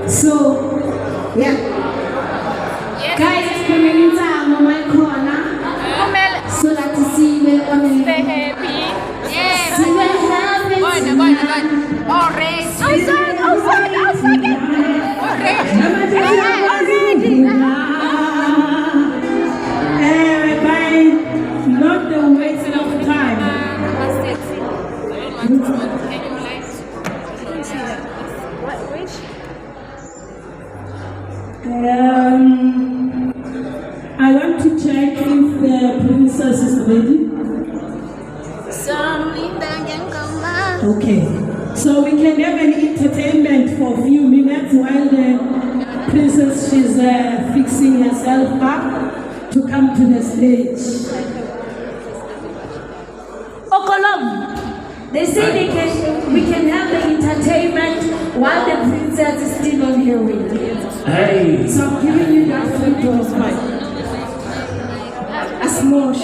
So, yeah. Guys, coming in time on my corner. So that to see where I'm in. Stay happy. Yeah. See what happens. Orange. Outside. Everybody, not the wasting of time. I want to check if the princess is ready. Okay, so we can have an entertainment for a few minutes while the princess she's fixing herself up to come to the stage. Okolom, they say we can have the entertainment while the princess is still on her way. Hey. So I'm giving you that free dose, a smosh.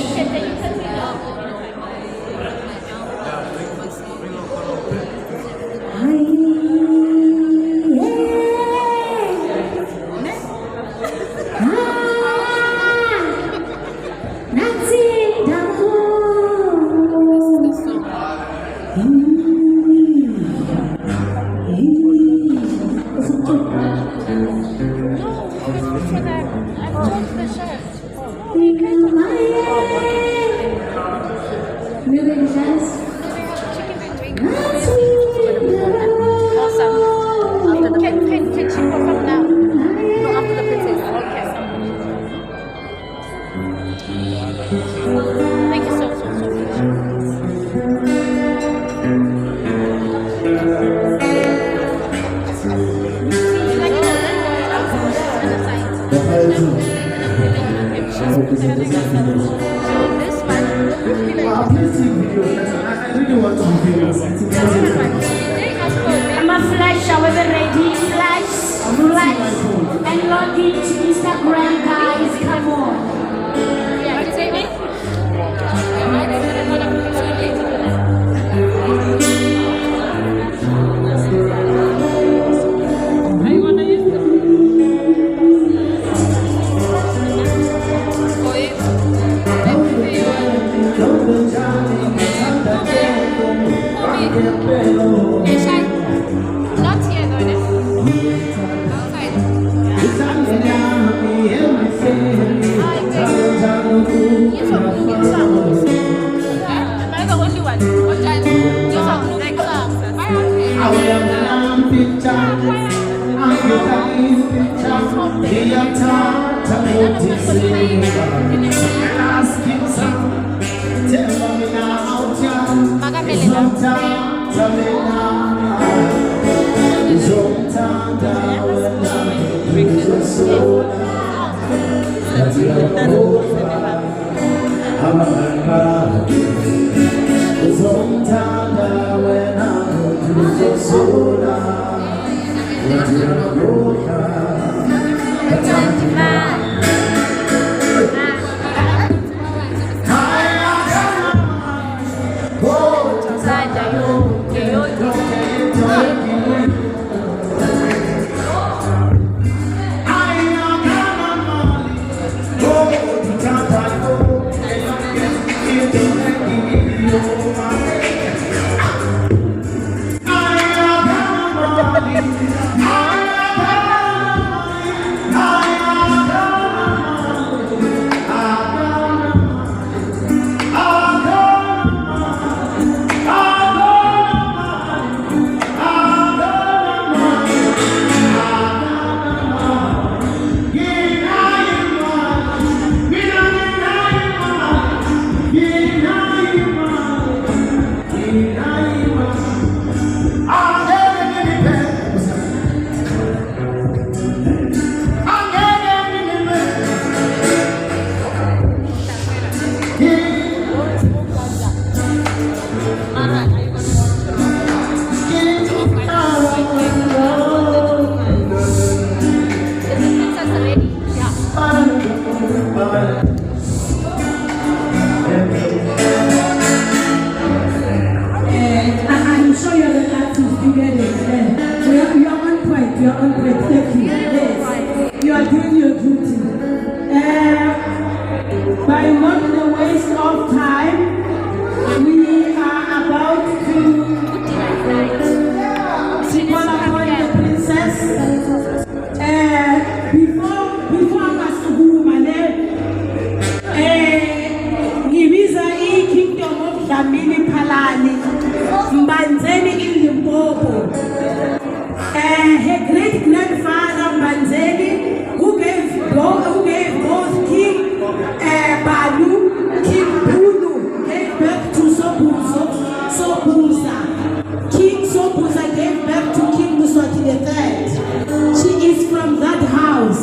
I'm a flash, however ready, flash, and log into Instagram, guys, come on. Thank you. Yes, you are doing your duty. By not the waste of time, we are about to call upon the princess. Before Masuguma, ngibiza i-Kingdom of Dlamini Phalane, Mbanzeni in Limpopo. Her great-grandfather Mbanzeni, who gave both King Balu, King Bulu, gave birth to Sobuza. King Sobuza gave birth to King Muswati III. She is from that house.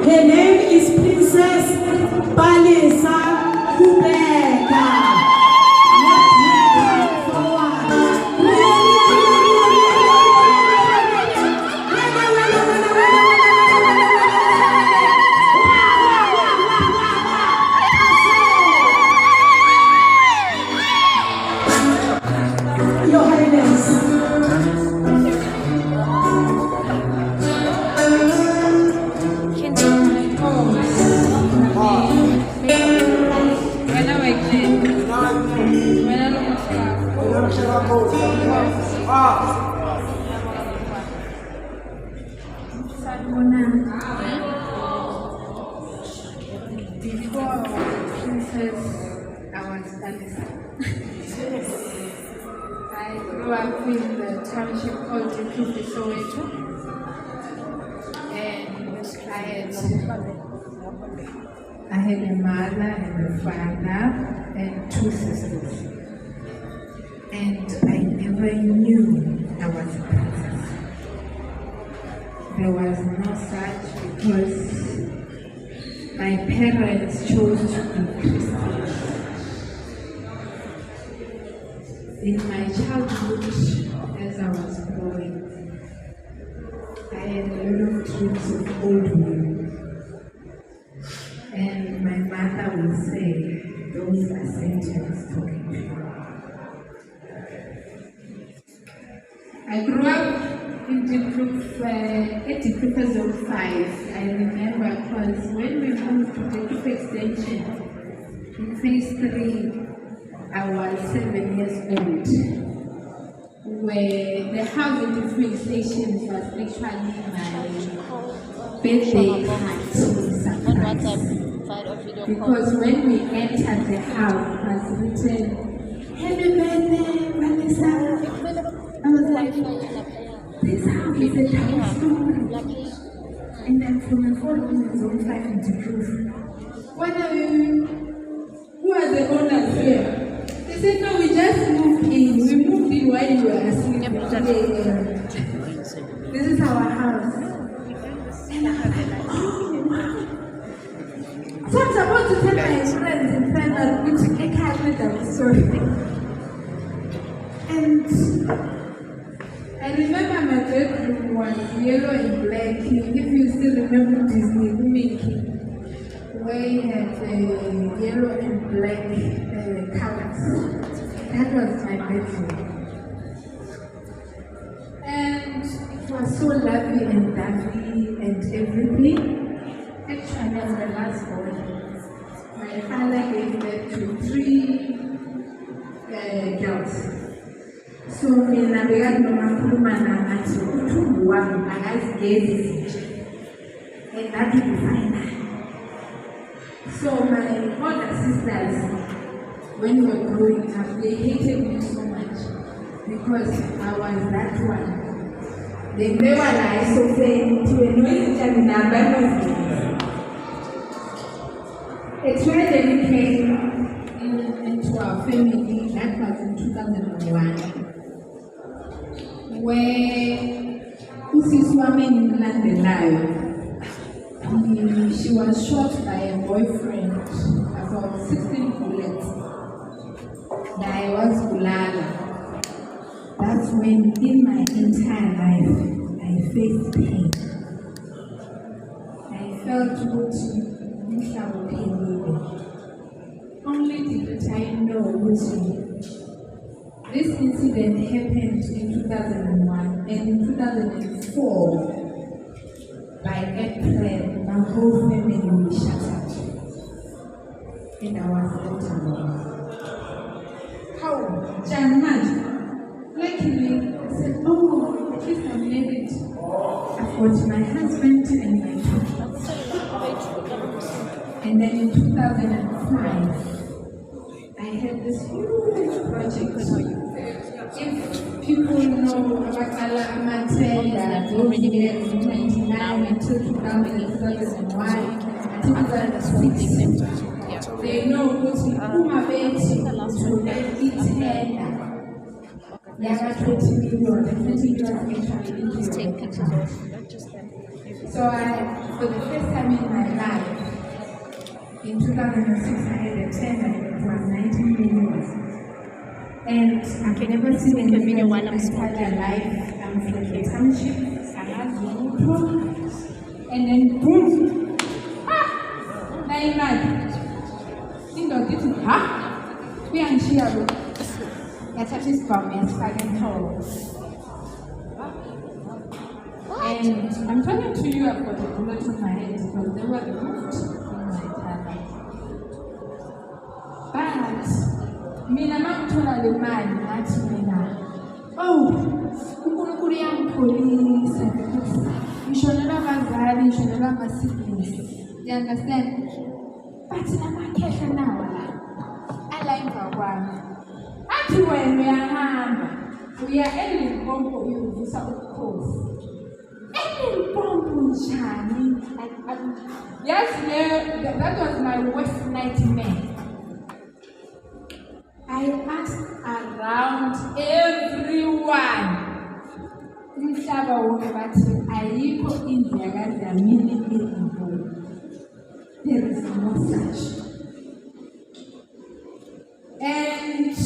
Her name is Princess Palesa Kubeka. Let her come forward. Your Highness. Before princess, I was Alisa. I grew up in the township called Duwa, Soweto, and I had a mother and a father and 2 sisters. And I never knew I was a princess. There was no such because my parents chose to be Christian. In my childhood, as I was growing, I had a lot of dreams of old women. And my mother would say, those are Satans talking to you. I grew up in at the Zone 5. I remember because when we moved to the Duwa extension in phase 3, I was 7 years old. Where the house in the Duwa extension was actually my birthday party surprise. Because when we entered the house, it was written, "Happy birthday, Vanessa." I was like, this house is a town story. And then from the following Zone 5 into proof. What are you? Who are the owners here? They said, no, we just moved in. We moved in while you were asleep. This is our house. And I was like, oh, wow. So I was about to tell my friends and find out which I can't read that story. And I remember my bedroom was yellow and black. If you still remember Disney, Mickey, where he had yellow and black colors. That was my bedroom. And it was so lovely and dovey and everything. Actually, as the last boy, my father gave birth to 3 girls. So mina bekakunomakhuluma nathi uthumbu wami akazigezi nje and that will be fine. So my older sisters, when we were growing up, they hated me so much because I was that one. They never lie, so saying to a noisy child a tragedy came into our family. That was in 2001. Where usisi wami engimulandelayo, she was shot by a boyfriend, about 16 bullets. I was Bulala. That's when in my entire life I faced pain. I felt what pain. Only did I know this incident happened in 2001, and in 2004 whole family will shut up. And I was left alone. How? Jan, luckily, I said, oh, at least I'm married. I've got my husband and my children. And then in 2005, I had this huge project. If people know about Amatella, those years, 1999 until 2001, until 2006, they know what we to Italia. Yaga 20 million, the 20 million actually. So for the first time in my life, in 2006, I had a tender that was 19 million. And I've never seen any video while I'm entire life. I'm from the township, I had the and then boom! Ah! 9 months. In the didn't, huh? We are in Chicago. That's at least for me, and second home. And I'm talking to you about the bullet on my head because they were removed from my entire life. But mina makuthola le mali ngathi mina uNkulunkulu uyangipholisa ngishonela abazali ngishonela ama-siblings, you understand? But namakhehla nawo la ala emva kwami athi wena uyahamba uya eLimpopo uyovusa ubukhosi. eLimpopo njani? Yes, that was my worst nightmare. I asked around everyone. Umhlaba wonke bathi ayikho indlu yakadlamini eLimpopo. There is no such. And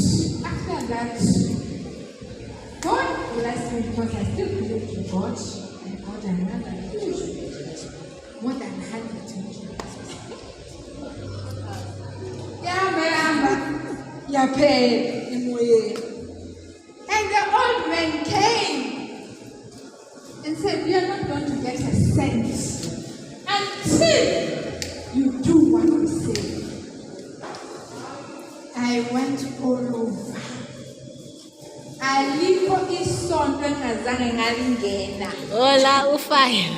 after that, God blessed me because I still believe in God. And God another huge, more than 100 million. Yeah, paid in way. And the old man came and said, "You are not going to get a cent until you do what we say." I went all over. Aliko isonto engazange ngalingena. Hola, ufaya.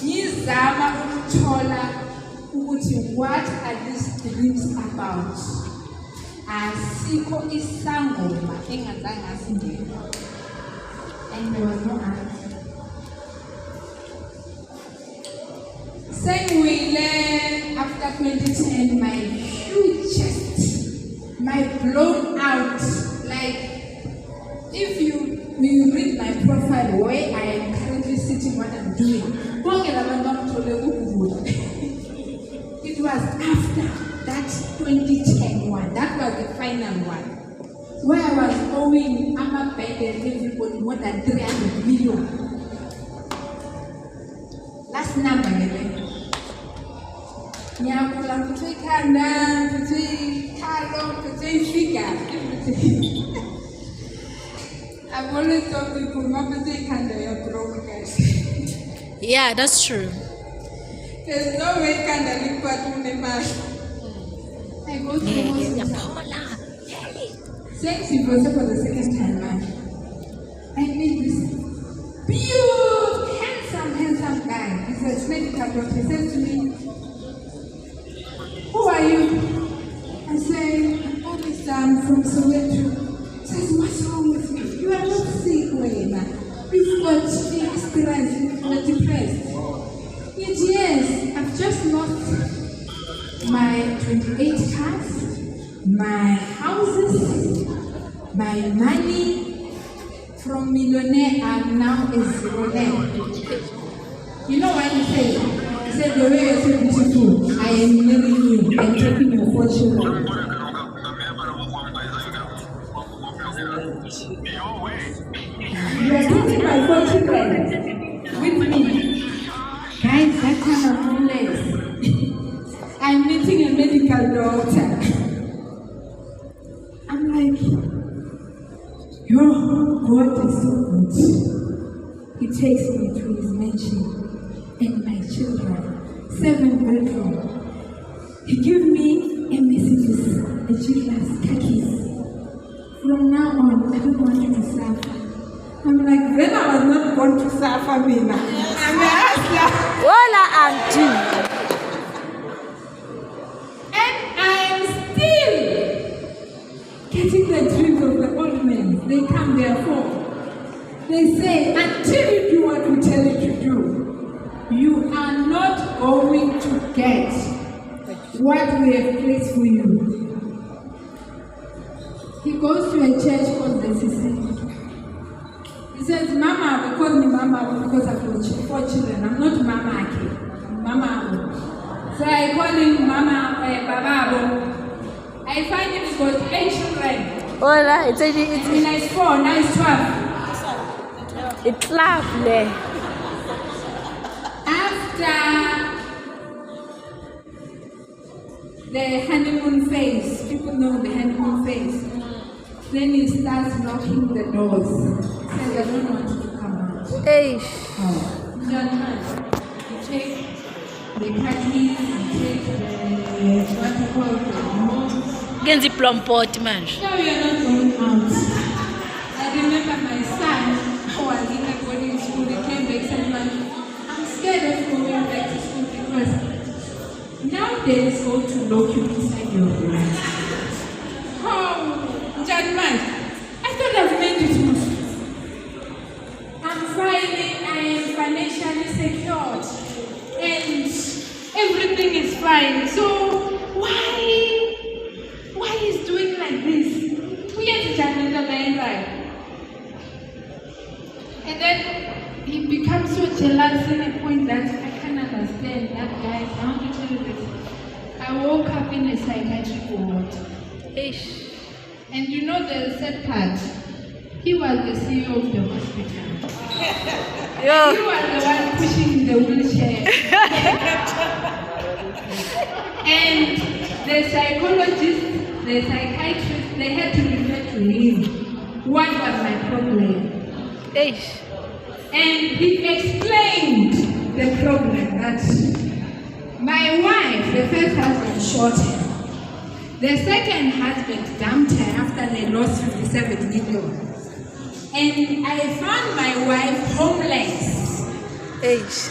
Ngizama ukuthola ukuthi what are these dreams about. Asikho isangoma engazange asingena. And there was no answer. Same way after 2010, my huge chest, my blown out, like if you read my profile where I am currently sitting, what I'm doing, it was after that 2010 one, that was the final one, where I was owing Amma Bank and everybody more than 300 million. Last number, Nyakula kutui kanda, kutui kalo, kutui figure. I've always told people, kutui kanda, you're broke, guys. Yeah, that's true. There's no way kanda lipa to I go to hospital. Thanks you for the second time, man. I meet this beautiful, handsome guy. He's a medical doctor. He says to me, "Who are you?" I say, "Oh, Mr. I'm from Soweto." He says, "What's wrong with you? You are not sick, Wayne. You've got stress, you're depressed." Yes, I've just lost my 28 cars, my houses, my money. From millionaire, I'm now a zero-naire. You know what he said? He said, "The way you're so beautiful, I am marrying you and taking your 4 children." You are taking my 4 children with me. Guys, that kind of place. I'm meeting a medical doctor. I'm like, "Your God is so good." He takes me to his mansion and my children 7-bedroom. He gave me a Mercedes, a G-Class, khakis. From now on, I don't want you to suffer. I'm like, then I was not going to suffer, Mina. I'm a hustler. Hola, auntie. And I am still getting the dreams of the old men. They come therefore. They say, until you do what we tell you to do, you are not going to get what we have placed for you. He goes to a church called the CC. He says, Mama, because me Mama, because I've got 4 children. I'm not Mama Ake, I'm Mama. So I call him Mama Baba. I find him he's got 8 children. Hola, it's Now it's 4, now it's 12. it's lovely. After the honeymoon phase, people know the honeymoon phase, then he starts knocking the doors. He says, I don't want you to come out. Hey. You take the khakis, you take the what you call the moves. Get the plum pot, man. No, we are not going out. I remember my son, who was in a boarding school, he came back and said, I'm scared of going back to school because nowadays go to lock you inside your room. Oh, John man, I thought I've made it most. I'm fine, I am financially secured, and everything is fine. So why is doing like this? We are John right? And then he becomes so jealous in a point that I can't understand that, guys. I want to tell you this. I woke up in a psychiatric ward. Ish. And you know the sad part? He was the CEO of the hospital. Yo. He was the one pushing the wheelchair. And the psychologist, the psychiatrist, they had to refer to him. What was my problem? Ish. And he explained the problem that my wife, the first husband, shot her. The second husband dumped her after they lost 57 million. And I found my wife homeless. Ish.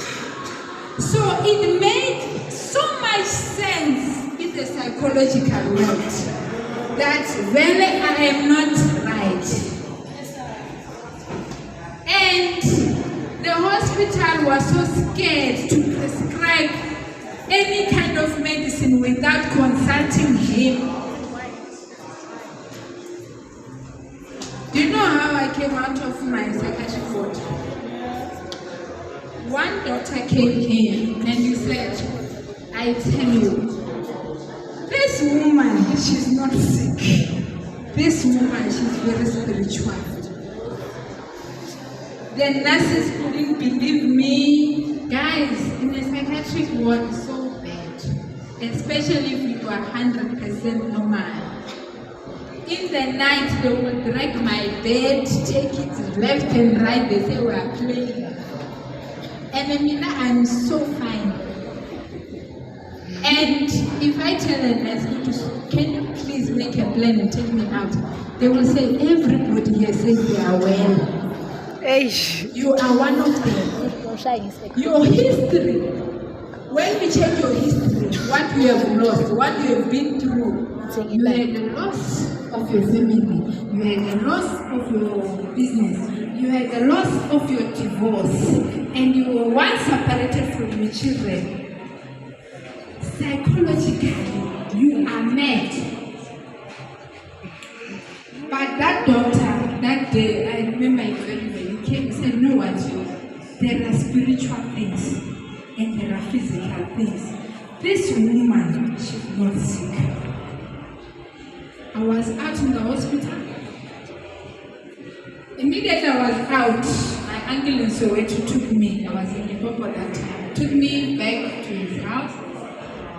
So it made so much sense in the psychological world that really I am not right. And the hospital was so scared to prescribe any kind of medicine without consulting him. Do you know how I came out of my psychiatric ward? One doctor came in and he said, I tell you, this woman, she's not sick. This woman, she's very spiritual. The nurses couldn't believe me. Guys, in a psychiatric ward, it's so bad. Especially if you are 100% normal. In the night, they will drag my bed, take it left and right. They say we are playing. And Amina, I'm so fine. And if I tell a nurse, can you please make a plan and take me out? They will say, everybody here says they are well. Ish. You are one of them. Your history, when we check your history, what you have lost, what you have been through, you had the loss of your family, you had the loss of your business, you had the loss of your divorce, and you were once separated from your children. Psychologically, you are mad. But that doctor, that day, I remember it very well. He came and said, no, what there are spiritual things and there are physical things. This woman, she's not sick. I was out in the hospital. Immediately I was out, my uncle in Soweto took me. I was in Limpopo that time. Took me back to his house.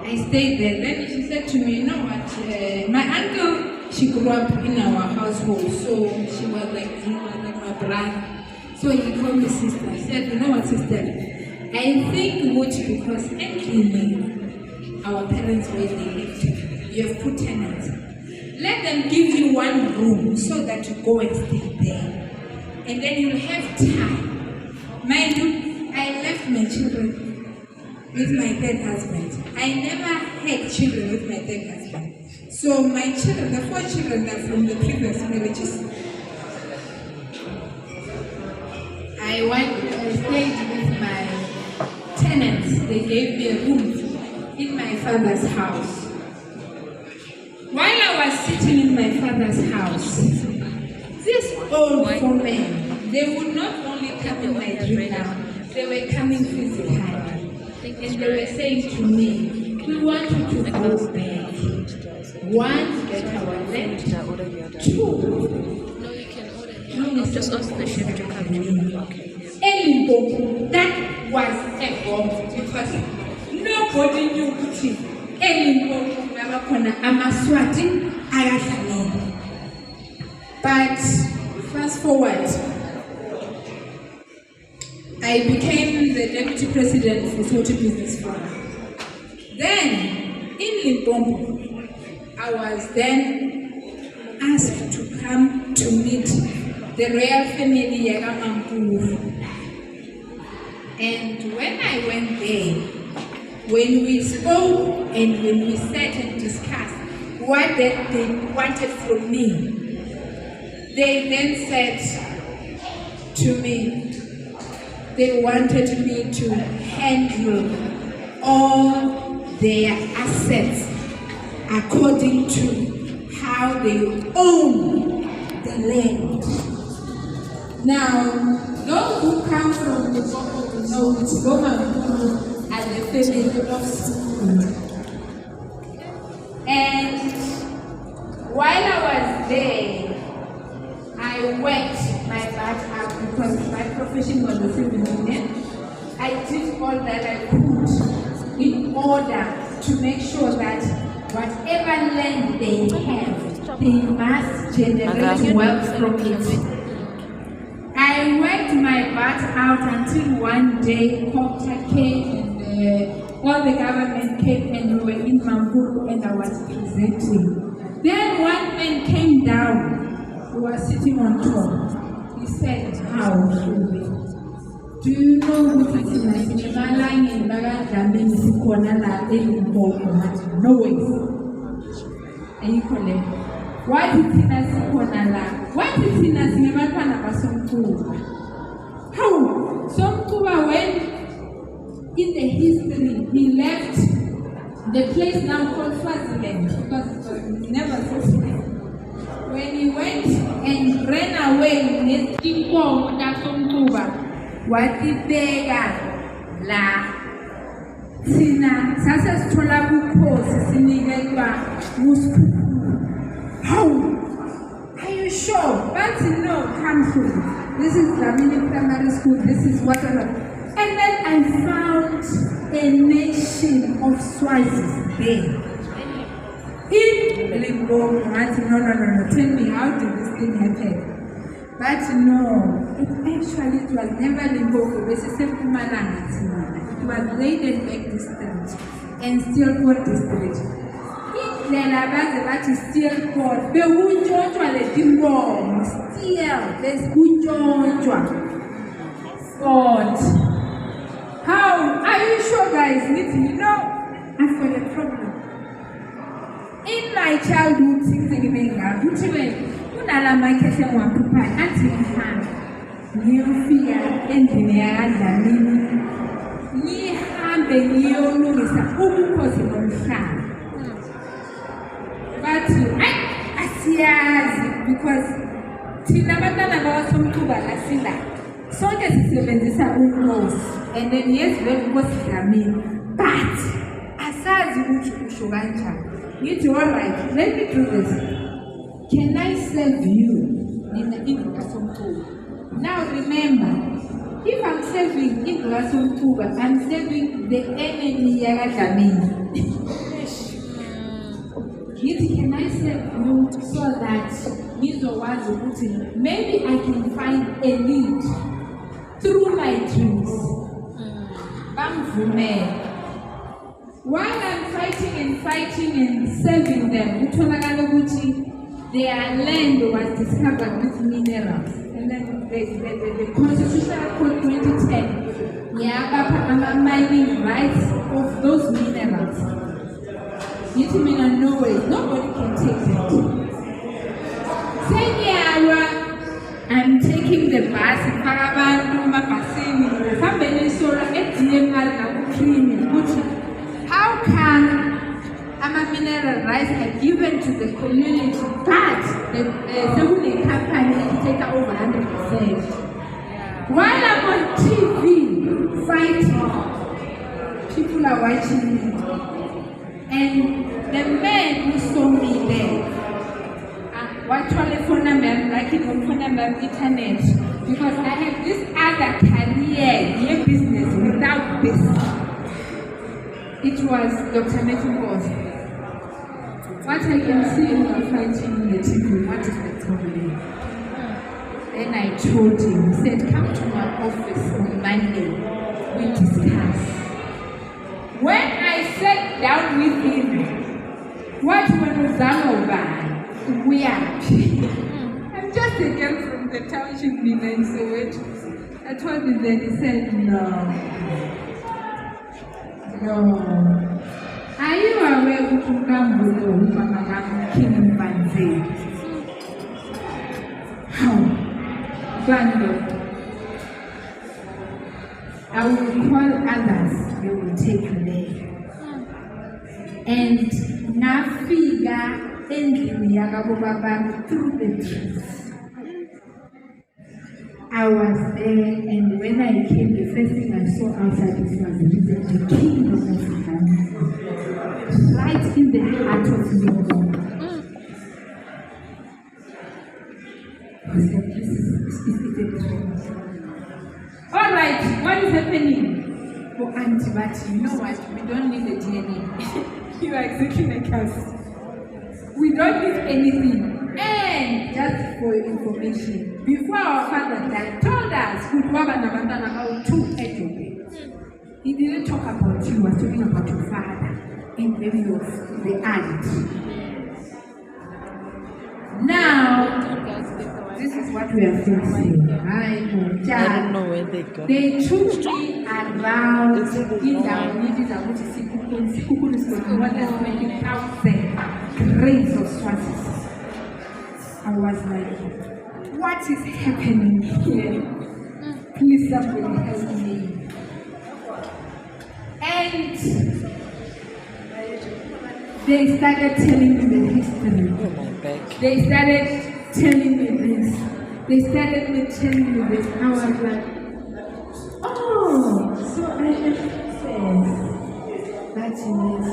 I stayed there. Then she said to me, you know what, my uncle, she grew up in our household, so she was like, he was like my brother. So he called me sister. He said, you know what, sister, I think which because actually our parents where they lived, you have put tenants. Let them give you one room so that you go and stay there. And then you'll have time. Mind you, I left my children with my third husband. I never had children with my third husband. So my children, the 4 children are from the previous marriages. I stayed with my tenants. They gave me a room in my father's house. While I was sitting in my father's house, this old 4 men, they would not only come in my dream now, they were coming physically. And they were saying to me, we want you to go back. 1, get our land. 2, No, you can order here. I'll just ask the chef to come in. Okay. Anybody, that was a bomb because nobody knew it. Anybody, Amaswati, Ayatollah. But fast forward, I became the deputy president for Photo Business Forum. Then, in Limpopo, I was then asked to come to meet the royal family Yagamampuru. And when I went there, when we spoke and when we sat and discussed what they wanted from me, they then said to me, they wanted me to handle all their assets according to how they own the land. Now, those who come from the Maponga know it's Maponga and the family of school. And while I was there, I worked my butt out because my profession was a civil engineer. I did all that I could in order to make sure that whatever land they have, they must generate wealth from it. I worked my butt out until one day Copter came and all the government came and we were in Mampuru and I was presenting. Then one man came down. We were sitting on top. He said, how should we? Do you know who it is? No way. And you call him. What is in a Sikonala? What is in a Sinemapana Basonkuba? How? Sonkuba went in the history, he left the place now called Swaziland because it was never Swaziland. When he went and ran away with Tinko Sonkuba, what did they la? Sina, Sasa Stolabu Sinigelwa, Musku. How? Are you sure? But no, come through. This is Lamini Primary School. This is what I know. And then I found a nation of Swazis there. In Limpopo. No. Tell me, how did this thing happen? But no, it was never Limpopo. This is Mpumalanga. It was Leyden Lake District and Stillport District. That is still called the Ujonjwa Ledimbo. Still, there's Ujonjwa. God. How? Are you sure, guys? You know, I've got a problem. In my childhood, things are going on. Unala makese mwapupa anti mhana. Niofia engineer Damini. Ni hambe niolungisa ubukozi nomhlaba. But I see as because Tinabana was some Tuba Lasila. So that is 77 knows. And then yes, very was Gamin. But as you should it's all right. Let me do this. Can I serve you in the Inglason Tuba? Now remember, if I'm serving Inglason Tuba, I'm serving the enemy Yagamin. Can I serve you so that maybe I can find a lead through my dreams? While I'm fighting and serving them, their land was discovered with minerals. And then the Constitutional Code 2010, mining rights of those minerals. No way, nobody can take it. I'm taking the bus, how come mineral rights are given to the community, but the company take over 100%? While I'm on TV fighting, people are watching me. And the man who saw me there, what phone number, like it on phone number internet, because I have this other career, business without this. It was Dr. Maponga. What I can see in the fighting in the TV, what is the problem? Then I told him, he said, come to my office on Monday, we discuss. When I sat down with him, what was over? We are. I'm just a girl from the township in Soweto. I told him that, he said, no. Are you aware of King Banze? How? Bando. I will call others, they will take your name. And Nafiga through the trees. I was there, and when I came, the first thing I saw outside was the kingdom of Ghana, right in the heart of London. I said, this is a dream. All right, what is happening? Oh, Auntie, but you know what? We don't need a DNA. You are exactly like us. We don't need anything. And just for your information, before our father died, told us about 2 age. He didn't talk about you, he was talking about your father and maybe the aunt. Now, this is what we are facing. I don't know where they go. They took me around in our villages. I want to see what is making out there. Grains of swastika. I was like, what is happening here? Please somebody help me. And they started telling me the history. They started telling me this. They started telling me this. I was like, oh, so I understand. That means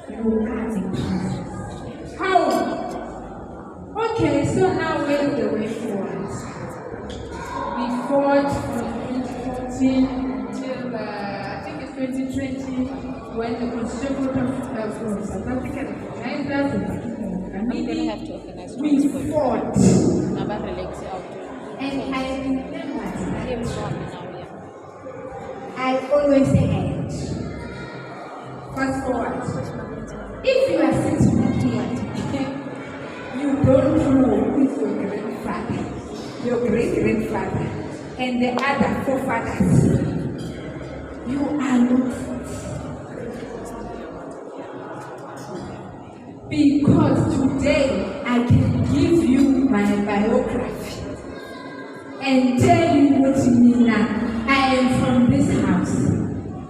you are. How? Okay, so now where is the way forward? We fought from 2014 until I think it's 2020 when the Constitutional Court of South Africa recognized us. We fought. And I remember I always had. Fast forward. If you are sitting here, you don't know who is your grandfather, your great-grandfather, and the other forefathers. You are not. Because today I can give you my biography and tell you what you mean now. I am from this house.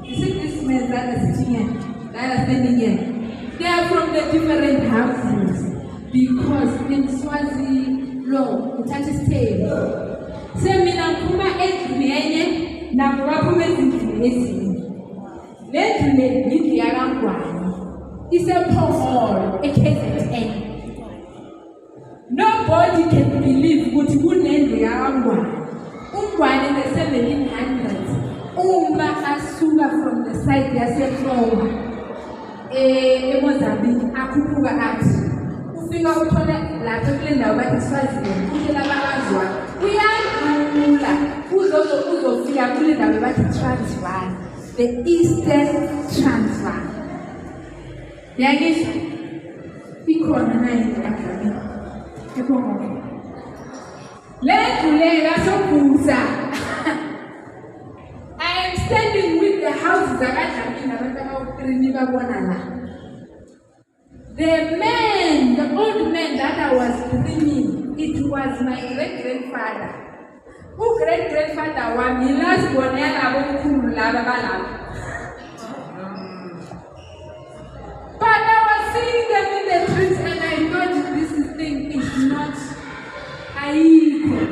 You see this man that is sitting here, that is standing here. They are from the different houses. Because in Swazi law, it has stayed. Say mina kuma ekwenye na mwapume zikilezi. Letule yiki yarangwa. It's a power, a KZN. Nobody can believe what good name they are. In the 1700s, Asuga from the side, they are from Mozambique, Akupuga Act. Ufinga utole la toklenda wabati Swaziland, kujela baazwa. We are Anula, uzo fia kulenda wabati Transvaal. the Eastern Transvaal. Yagisho, ikhona nayo eKagami. Ekhona. Lethulela sokuza. I am standing with the houses eKagami nabantu abawutrini babona la. The old man that I was dreaming, it was my great-grandfather. Great-grandfather wami last born yalabo omkhulu laba balabo. But I was seeing them in the trees and I thought this thing is not equal.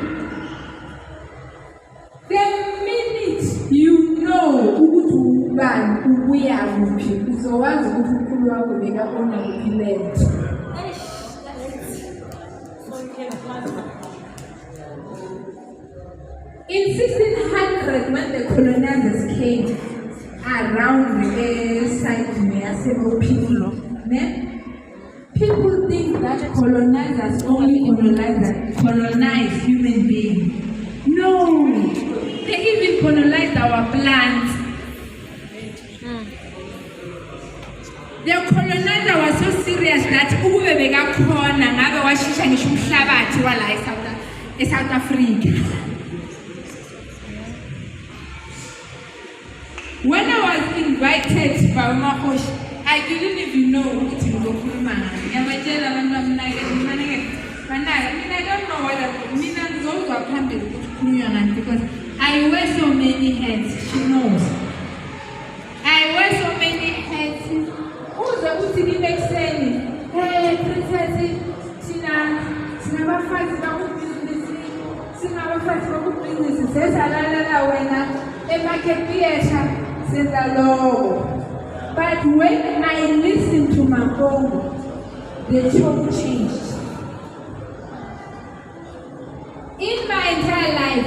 The minute you know ukuthi ubani ubuya kuphi uzowazi ukuthi ukhulu wakho bekabona kuphi land. In 1600, when the colonizers came around the side near several people think that colonizers only colonize human beings. No, they even colonized our plants. The colonizer was so serious that South Africa. When I was invited by Maponga, I didn't even know what it was. I don't know what I because I wear so many hats. She knows. I wear so many hats. Who's the next saying? Hey, princess, but when I listened to Maponga, the tone changed. In my entire life,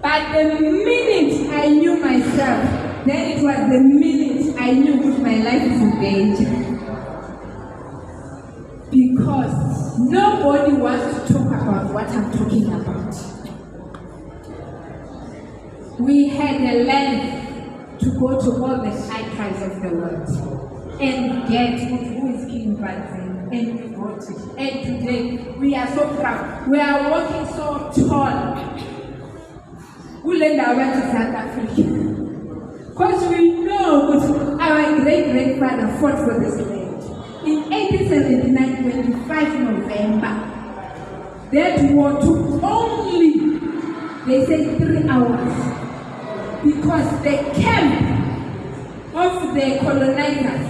but the minute I knew myself, then it was the minute I knew that my life is in danger. Because nobody wants to talk about what I'm talking about. We had a land to go to all the archives of the world and get who is King Brazil, and we got it. And today we are so proud. We are walking so tall. We learned our way to South Africa. Because we know our great-grandfather fought for this land. In 1879, 25 November, that war took only, they say, 3 hours. Because the camp of the colonizers,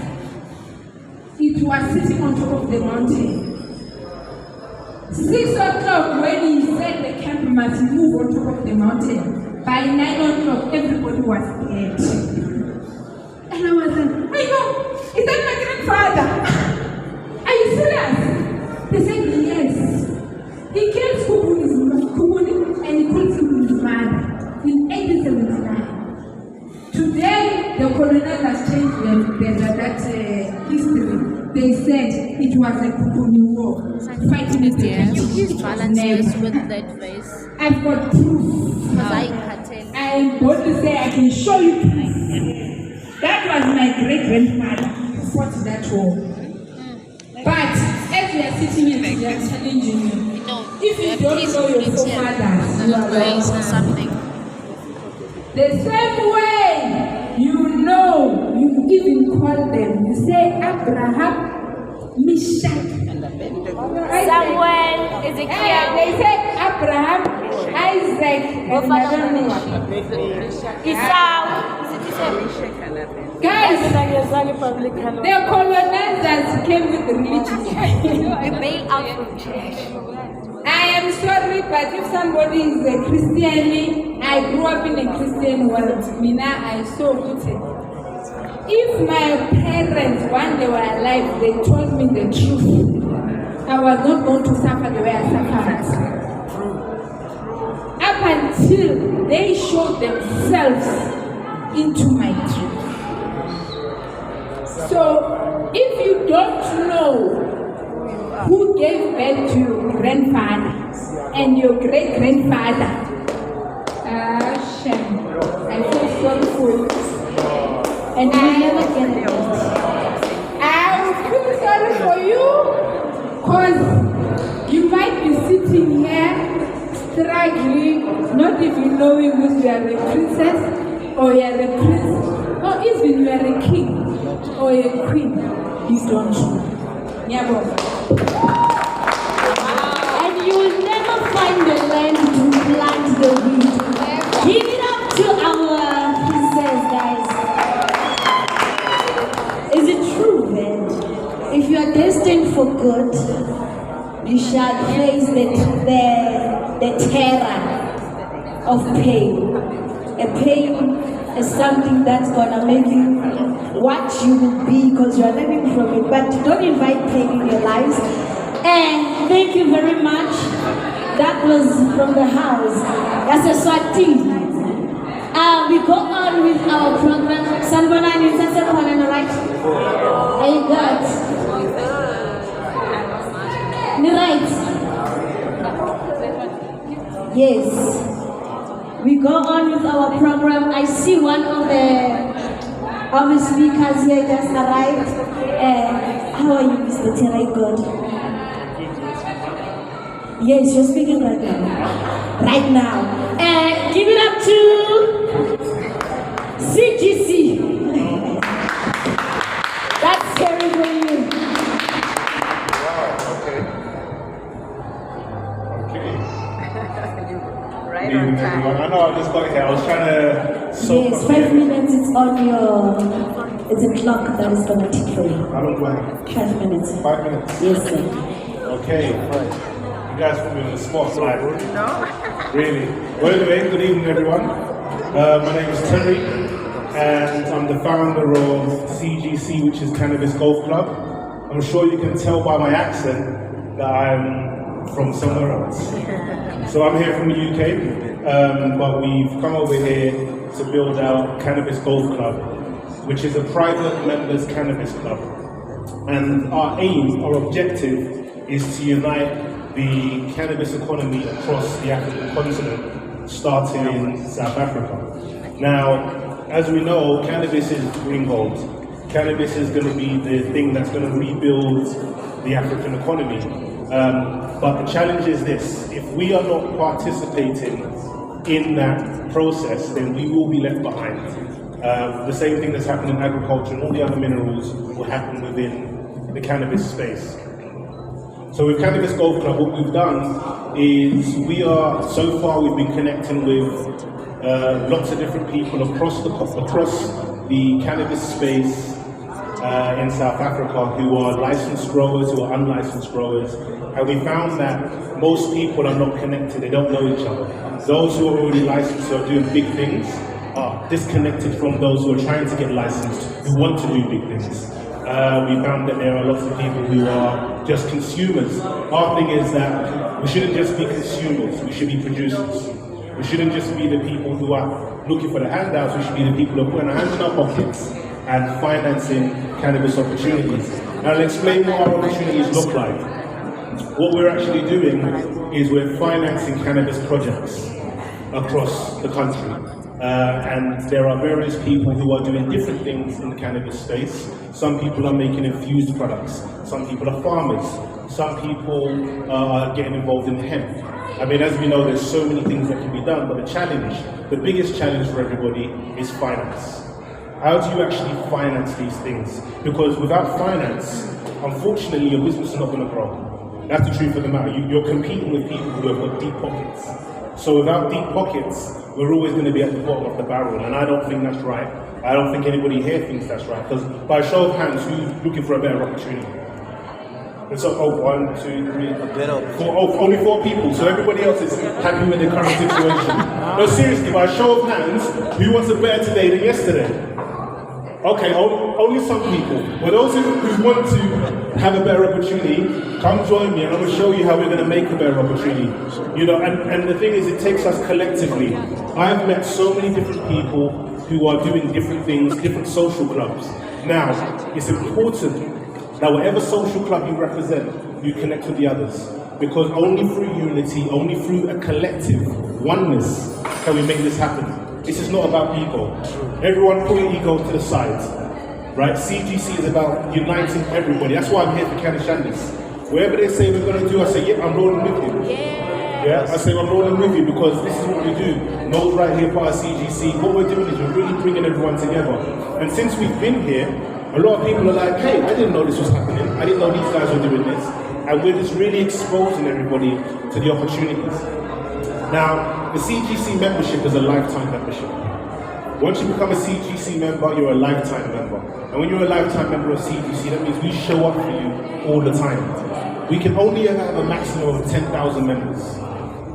it was sitting on top of the mountain. 6 o'clock, when he said the camp must move on top of the mountain, by 9 o'clock, everybody was dead. And I was like, my God, is that my grandfather? Are you serious? They said, yes. He killed Kubuni and he killed his mother in 1879. Today, the colonizers changed that history. They said it was a Kubuni war, fighting against the balance with that face. I've got proof. I'm going to say I can show you proof. That was my great-grandfather who fought that war. But as we are sitting here, we are challenging you. If you don't know your forefathers, you are wrong. The same way, you know, you even call them. You say Abraham, Meshach, Samuel, Ezekiel. They say Abraham, Isaac, and Esau. Guys, the colonizers came with religion. We bail out from church. I am sorry, but if somebody is a Christian, I grew up in a Christian world. Mina, I saw good. If my parents, when they were alive, they told me the truth, I was not going to suffer the way I suffered. Up until they showed themselves into my truth. So, if you don't know who gave birth to your grandfather and your great-grandfather. Shame. I feel sorry for you. And I never get it. I feel sorry for you because you might be sitting here struggling, not even knowing whether you are a princess or you are a prince, or even you are a king or a queen. You don't know. And you will never find the land to plant the wheat. Give it up to our princess, guys. Is it true that if you are destined for good, you shall face the terror of pain? A pain is something that's gonna make you what you will be because you are living from it. But don't invite pain in your lives. And thank you very much. That was from the house. That's a Swati. We go on with our program. Sanbona and Intanse, right? Are you good? Right. Yes. We go on with our program. I see one of the speakers here just arrived. How are you, Mr. Terai God? Yes, you're speaking right now. Right now. Give it up to CGC. That's scary for you. Wow, okay. Right on time. I know I just got here. I was trying to soak Yes, up 5 here. minutes. It's on your. It's a clock that is gonna tick for you. How long do I have? 5 minutes. 5 minutes. Yes, sir. Okay, right. You guys put me on the spot, like, really. Well, anyway, good evening, everyone. My name is Terry, and I'm the founder of CGC, which is Cannabis Golf Club. I'm sure you can tell by my accent that I'm from somewhere else. So I'm here from the UK, but we've come over here to build out Cannabis Golf Club, which is a private members cannabis club. And our aim, our objective, is to unite the cannabis economy across the African continent, starting in South Africa. Now, as we know, cannabis is green gold. Cannabis is going to be the thing that's going to rebuild the African economy. But the challenge is this: if we are not participating in that process, then we will be left behind. The same thing that's happened in agriculture and all the other minerals will happen within the cannabis space. So with Cannabis Golf Club, what we've done is so far we've been connecting with lots of different people across the cannabis space in South Africa who are licensed growers, who are unlicensed growers. And we found that most people are not connected, they don't know each other. Those who are already licensed, who are doing big things, are disconnected from those who are trying to get licensed, who want to do big things. We found that there are lots of people who are just consumers. Our thing is that we shouldn't just be consumers, we should be producers. We shouldn't just be the people who are looking for the handouts, we should be the people who are putting our hands in our pockets and financing cannabis opportunities. And I'll explain what our opportunities look like. What we're actually doing is we're financing cannabis projects across the country. And there are various people who are doing different things in the cannabis space. Some people are making infused products. Some people are farmers. Some people are getting involved in hemp. I mean, as we know, there's so many things that can be done, but the biggest challenge for everybody is finance. How do you actually finance these things? Because without finance, unfortunately, your business is not going to grow. That's the truth of the matter. You're competing with people who have got deep pockets. So without deep pockets, we're always going to be at the bottom of the barrel, and I don't think that's right. I don't think anybody here thinks that's right, because by a show of hands, who's looking for a better opportunity? And so, 1, 2, 3, 4, only 4 people, so everybody else is happy with the current situation. No, seriously, by a show of hands, who wants it better today than yesterday? Okay, only some people. But those who want to have a better opportunity, come join me and I'm going to show you how we're going to make a better opportunity. You know, and the thing is, it takes us collectively. I've met so many different people who are doing different things, different social clubs. Now, it's important that whatever social club you represent, you connect with the others. because only through unity, only through a collective oneness can we make this happen. This is not about ego. Everyone put your ego to the side, right? CGC is about uniting everybody. That's why I'm here for cannashandis. Wherever they say we're going to do, I say, yeah, I'm rolling with you. Yeah, I say I'm rolling with you because this is what we do. No's right here, part of CGC. What we're doing is we're really bringing everyone together. And since we've been here, a lot of people are like, hey, I didn't know this was happening. I didn't know these guys were doing this. And we're just really exposing everybody to the opportunities. Now, the CGC membership is a lifetime membership. Once you become a CGC member, you're a lifetime member. And when you're a lifetime member of CGC, that means we show up for you all the time. We can only have a maximum of 10,000 members.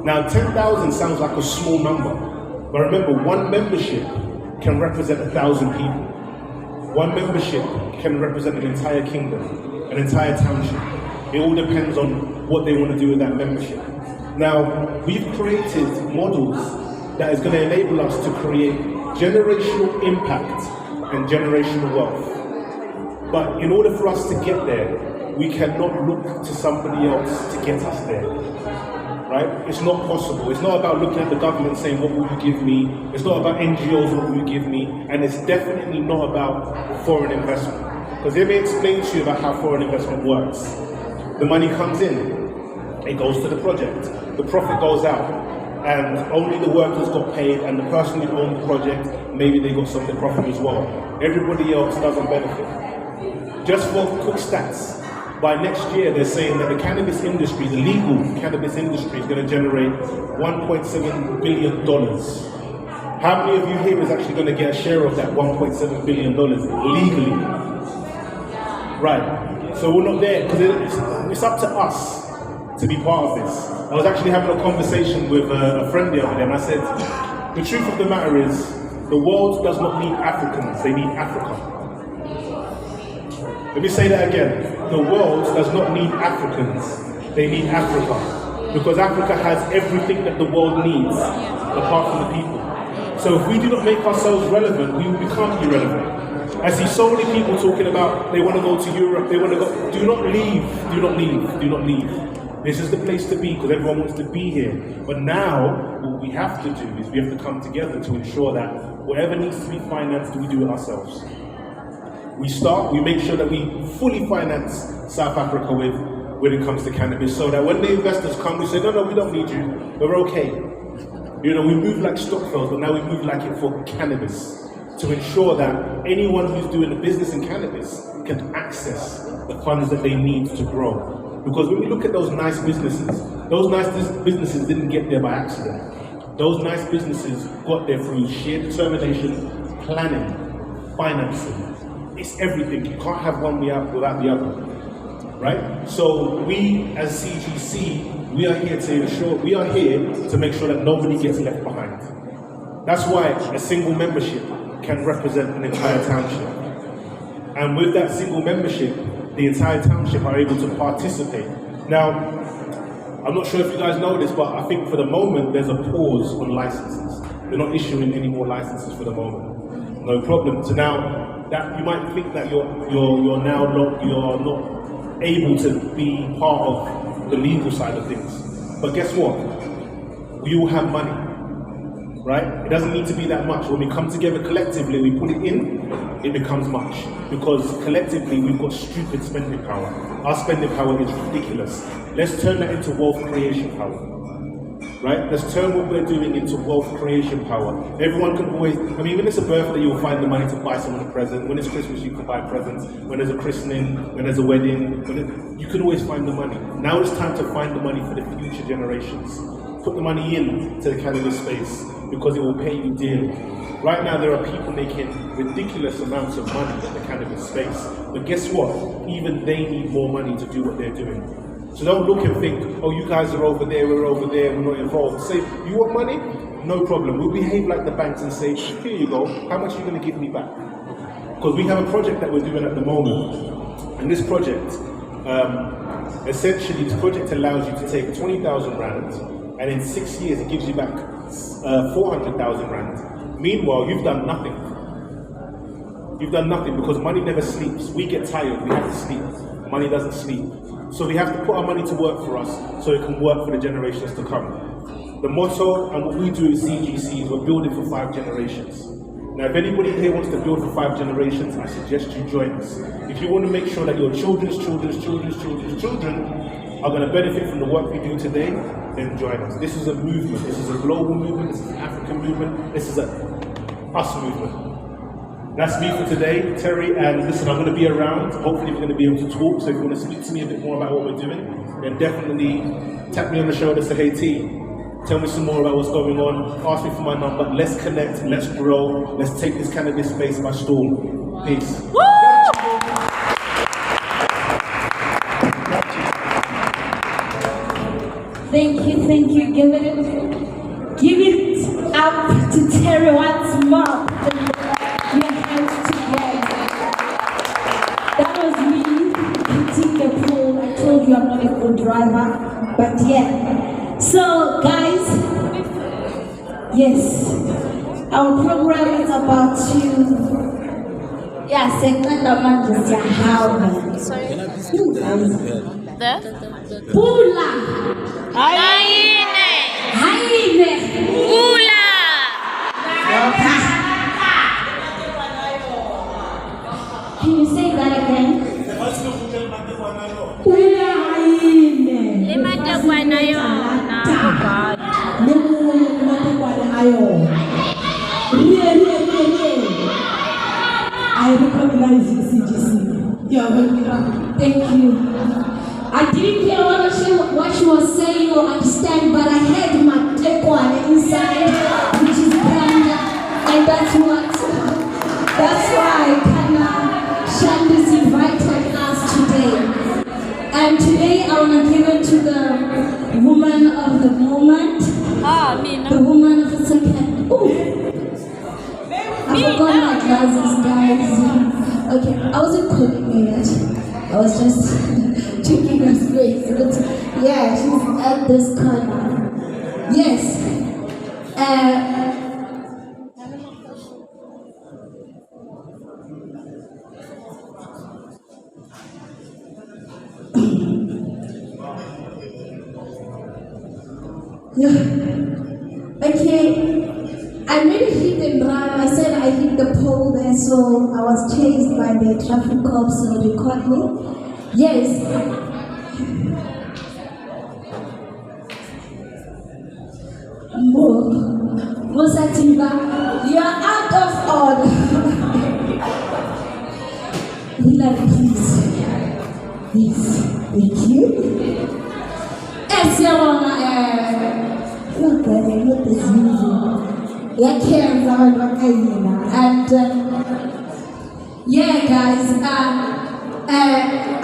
Now, 10,000 sounds like a small number, but remember, one membership can represent 1,000 people. One membership can represent an entire kingdom, an entire township. It all depends on what they want to do with that membership. Now, we've created models that is going to enable us to create generational impact and generational wealth. But in order for us to get there, we cannot look to somebody else to get us there. Right? It's not possible. It's not about looking at the government saying, what will you give me? It's not about NGOs, what will you give me? And it's definitely not about foreign investment. Because let me explain to you about how foreign investment works. The money comes in, it goes to the project, the profit goes out, and only the workers got paid, and the person who owned the project, maybe they got some of the profit as well. Everybody else doesn't benefit. Just for quick stats, by next year they're saying that the cannabis industry, the legal cannabis industry, is going to generate $1.7 billion. How many of you here is actually going to get a share of that $1.7 billion legally? Right. So we're not there, because it's up to us to be part of this. I was actually having a conversation with a friend the other day, and I said, the truth of the matter is, the world does not need Africans, they need Africa. Let me say that again. The world does not need Africans, they need Africa. Because Africa has everything that the world needs, apart from the people. So if we do not make ourselves relevant, we will become irrelevant. I see so many people talking about they want to go to Europe, they want to go. Do not leave, do not leave, do not leave. This is the place to be because everyone wants to be here. But now, what we have to do is we have to come together to ensure that whatever needs to be financed, we do it ourselves. We make sure that we fully finance South Africa when it comes to cannabis, so that when the investors come, we say, no, we don't need you, we're okay. You know, we move like Stockfields, but now we move like it for cannabis, to ensure that anyone who's doing a business in cannabis can access the funds that they need to grow. Because when we look at those nice businesses didn't get there by accident. Those nice businesses got there through sheer determination, planning, financing. It's everything. You can't have one without the other, right? So we as CGC, we are here to make sure that nobody gets left behind. That's why a single membership can represent an entire township. And with that single membership, the entire township are able to participate. Now, I'm not sure if you guys know this, but I think for the moment there's a pause on licenses. They're not issuing any more licenses for the moment. No problem. So now, that you might think that you're not able to be part of the legal side of things. But guess what? We all have money, right? It doesn't need to be that much. When we come together collectively, we put it in, it becomes much. Because collectively, we've got stupid spending power. Our spending power is ridiculous. Let's turn that into wealth creation power, right? Let's turn what we're doing into wealth creation power. Everyone can always, when it's a birthday, you'll find the money to buy someone a present. When it's Christmas, you can buy presents. When there's a christening, when there's a wedding, you can always find the money. Now it's time to find the money for the future generations. Put the money in to the cannabis space because it will pay you dearly. Right now, there are people making ridiculous amounts of money in the cannabis space. But guess what? Even they need more money to do what they're doing. So don't look and think, oh, you guys are over there, we're over there, we're not involved. Say, you want money? No problem. We'll behave like the banks and say, here you go, how much are you going to give me back? Because we have a project that we're doing at the moment. And this project, essentially, this project allows you to take 20,000 rands, and in 6 years it gives you back 400,000 rands. Meanwhile, you've done nothing. you've done nothing, because money never sleeps. We get tired, we have to sleep. Money doesn't sleep. So we have to put our money to work for us so it can work for the generations to come. The motto and what we do at CGC is we're building for 5 generations. Now, if anybody here wants to build for 5 generations, I suggest you join us. If you want to make sure that your children's children are going to benefit from the work we do today, then join us. This is a movement. This is a global movement. This is an African movement. This is a us movement. That's me for today, Terry. And listen, I'm going to be around. Hopefully, we're going to be able to talk. So if you want to speak to me a bit more about what we're doing, then definitely tap me on the shoulder. Say, hey, T. Tell me some more about what's going on. Ask me for my number. Let's connect. Let's grow. Let's take this cannabis space by storm. Peace. Woo! Thank you. Give it up to Terry once more. Your hands together. That was me hitting the pool. I told you I'm not a good driver, but yeah. So guys, yes, our program is about to, yeah, second among the how. Sorry. Pula. Haine. Pula. Can you say that again? Pula haine. Lemata kwanayo. Oh God. I recognize you, CGC. You're welcome. Thank you. I didn't hear what she was saying or understand, but I heard my tekwane inside, which is Ghana, and that's why cannashandis invited us today. And today I want to give it to the woman of the moment, the woman of the second. Ooh. I forgot my glasses, guys. Okay, I wasn't calling it. I was just checking her face. Yeah, she's at this corner. Yes. Okay, I really hit the drive. I said I hit the pole there, so I was chased by the traffic cops, so they caught me. Yes. Mosativa, you are out of order. Hilary, please. Yes, thank you. Yes, you wanna look at this music. Yeah, cares about and yeah, guys.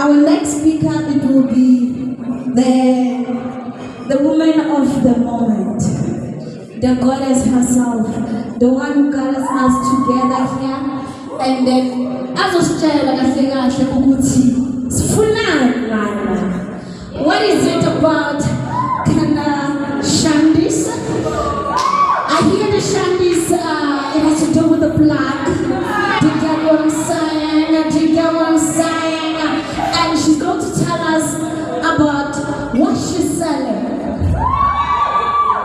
Our next speaker, it will be the woman of the moment, the goddess herself, the one who gathers us together here, and then as a what is it about cannashandis? I hear the shandis, it has to do with the blood. Do you get what I'm saying? Do you get what I'm saying? And she's going to tell us about what she's selling.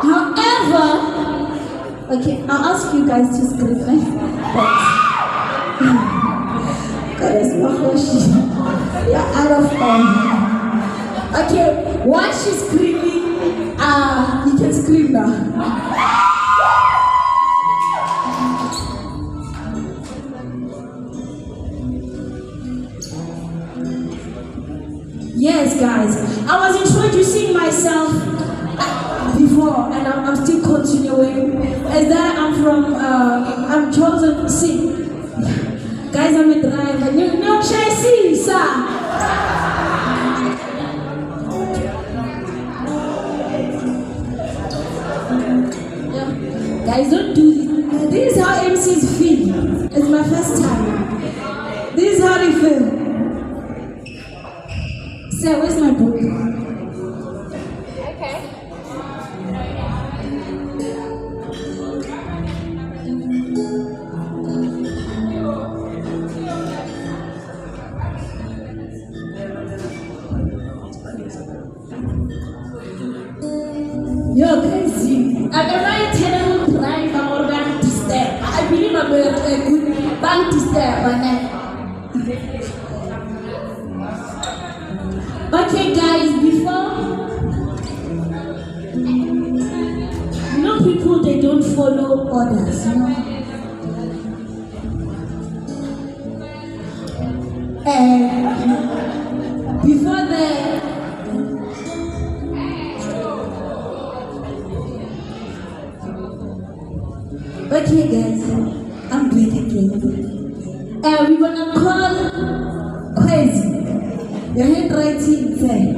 However, okay, I'll ask you guys to script me. God is my you're out of order. Okay, while she's screaming, you can scream now. Yes, guys, I was introducing myself before, and I'm still continuing. Is that I'm chosen to sing. Guys, I'm a driver. You know, I sing, sir. Guys, don't do this. This is how MCs feel. It's my first time. This is how they feel. Say, where's my book? Okay. there, Bane. Okay, guys, before, you know, people, they don't follow orders, you know. And before the okay, guys, I'm back again. We're gonna call Crazy. Your handwriting there.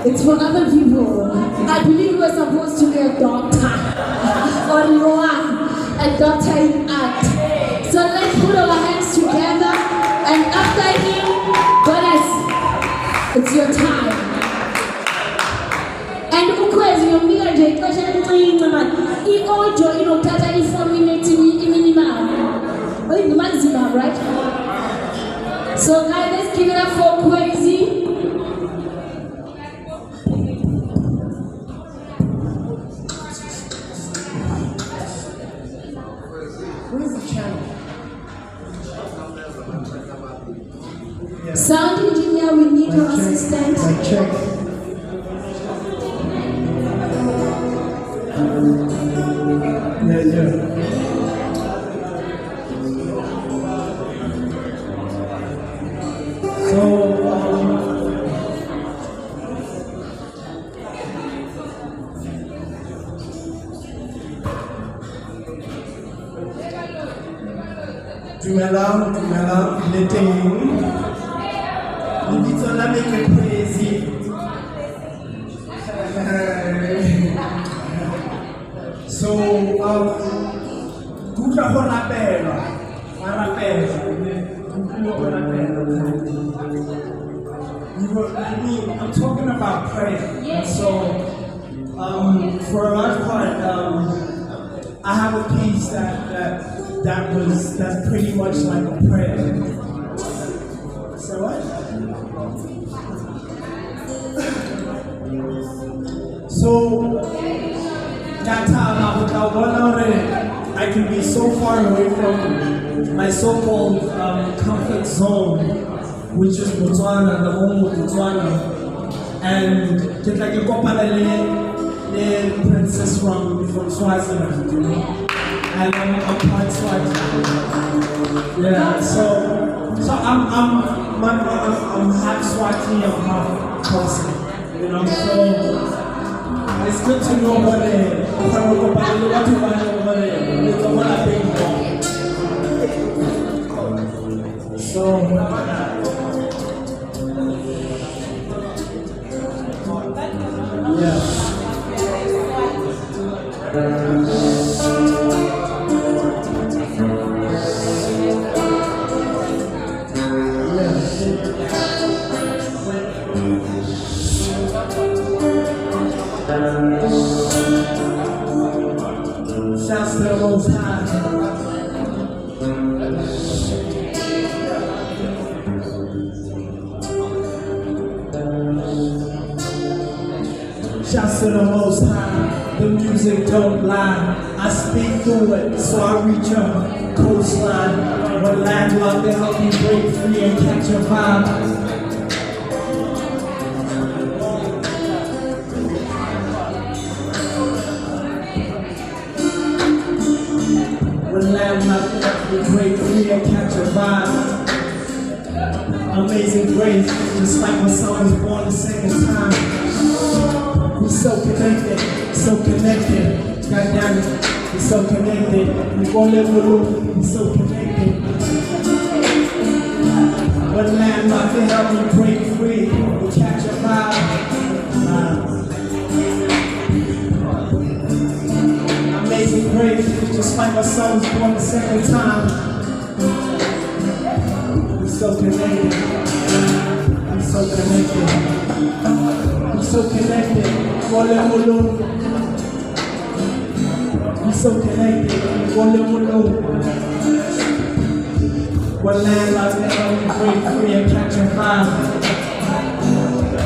It's for other people. I believe you were supposed to be a doctor or you are a doctor in art. So let's put our hands together, and after him, Goddess, it's your time. And ukwezi yomnika nje ixesha elincinci man. I-audio inothatha i-4 minutes minimum. Maximum, right? So guys, let's give it up for Crazy. Where's the channel? Sound engineer, we need your assistant. Check. Yeah. So, Dumela, letting. Lebitso la me ke Crazy. So, kutla go rapela, I'm talking about prayer. Yes. So, for a large part, I have a piece that's pretty much like a prayer. So what? So that time I can be so far away from my so-called comfort zone, which is Botswana, the home of Botswana, and just like a the princess from Swaziland, you know. And I'm quite Swazi. Yeah, so I'm half Swazi, I'm half Xhosa, you know. So it's good to know what shouts to the Most High. Shouts to the Most High. The music don't lie. I speak through it, so I reach up coastline. But landlocked to help you break free and catch a vibe. Break free and catch a vibe. Amazing grace, just like my son was born the second time. We're so connected, so connected. God damn it, we're so connected. We won't let we're so connected. But land like to help me break free and catch a vibe. Amazing grace, just like my son was born the second time. We're so connected. We're so connected. We're so connected. We're so connected. What land like to help me break free and catch a vibe?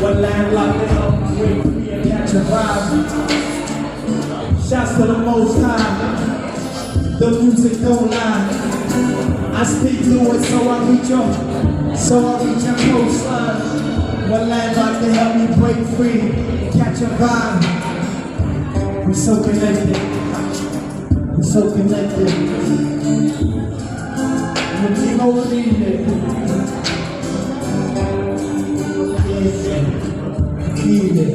What land like to help me break free and catch a vibe? Shouts to the Most High. The music don't lie. I speak through it, so I reach your coastline. One landmark to help me break free, catch a vibe. We're so connected. We're so connected. We'll keep over it. Keep it.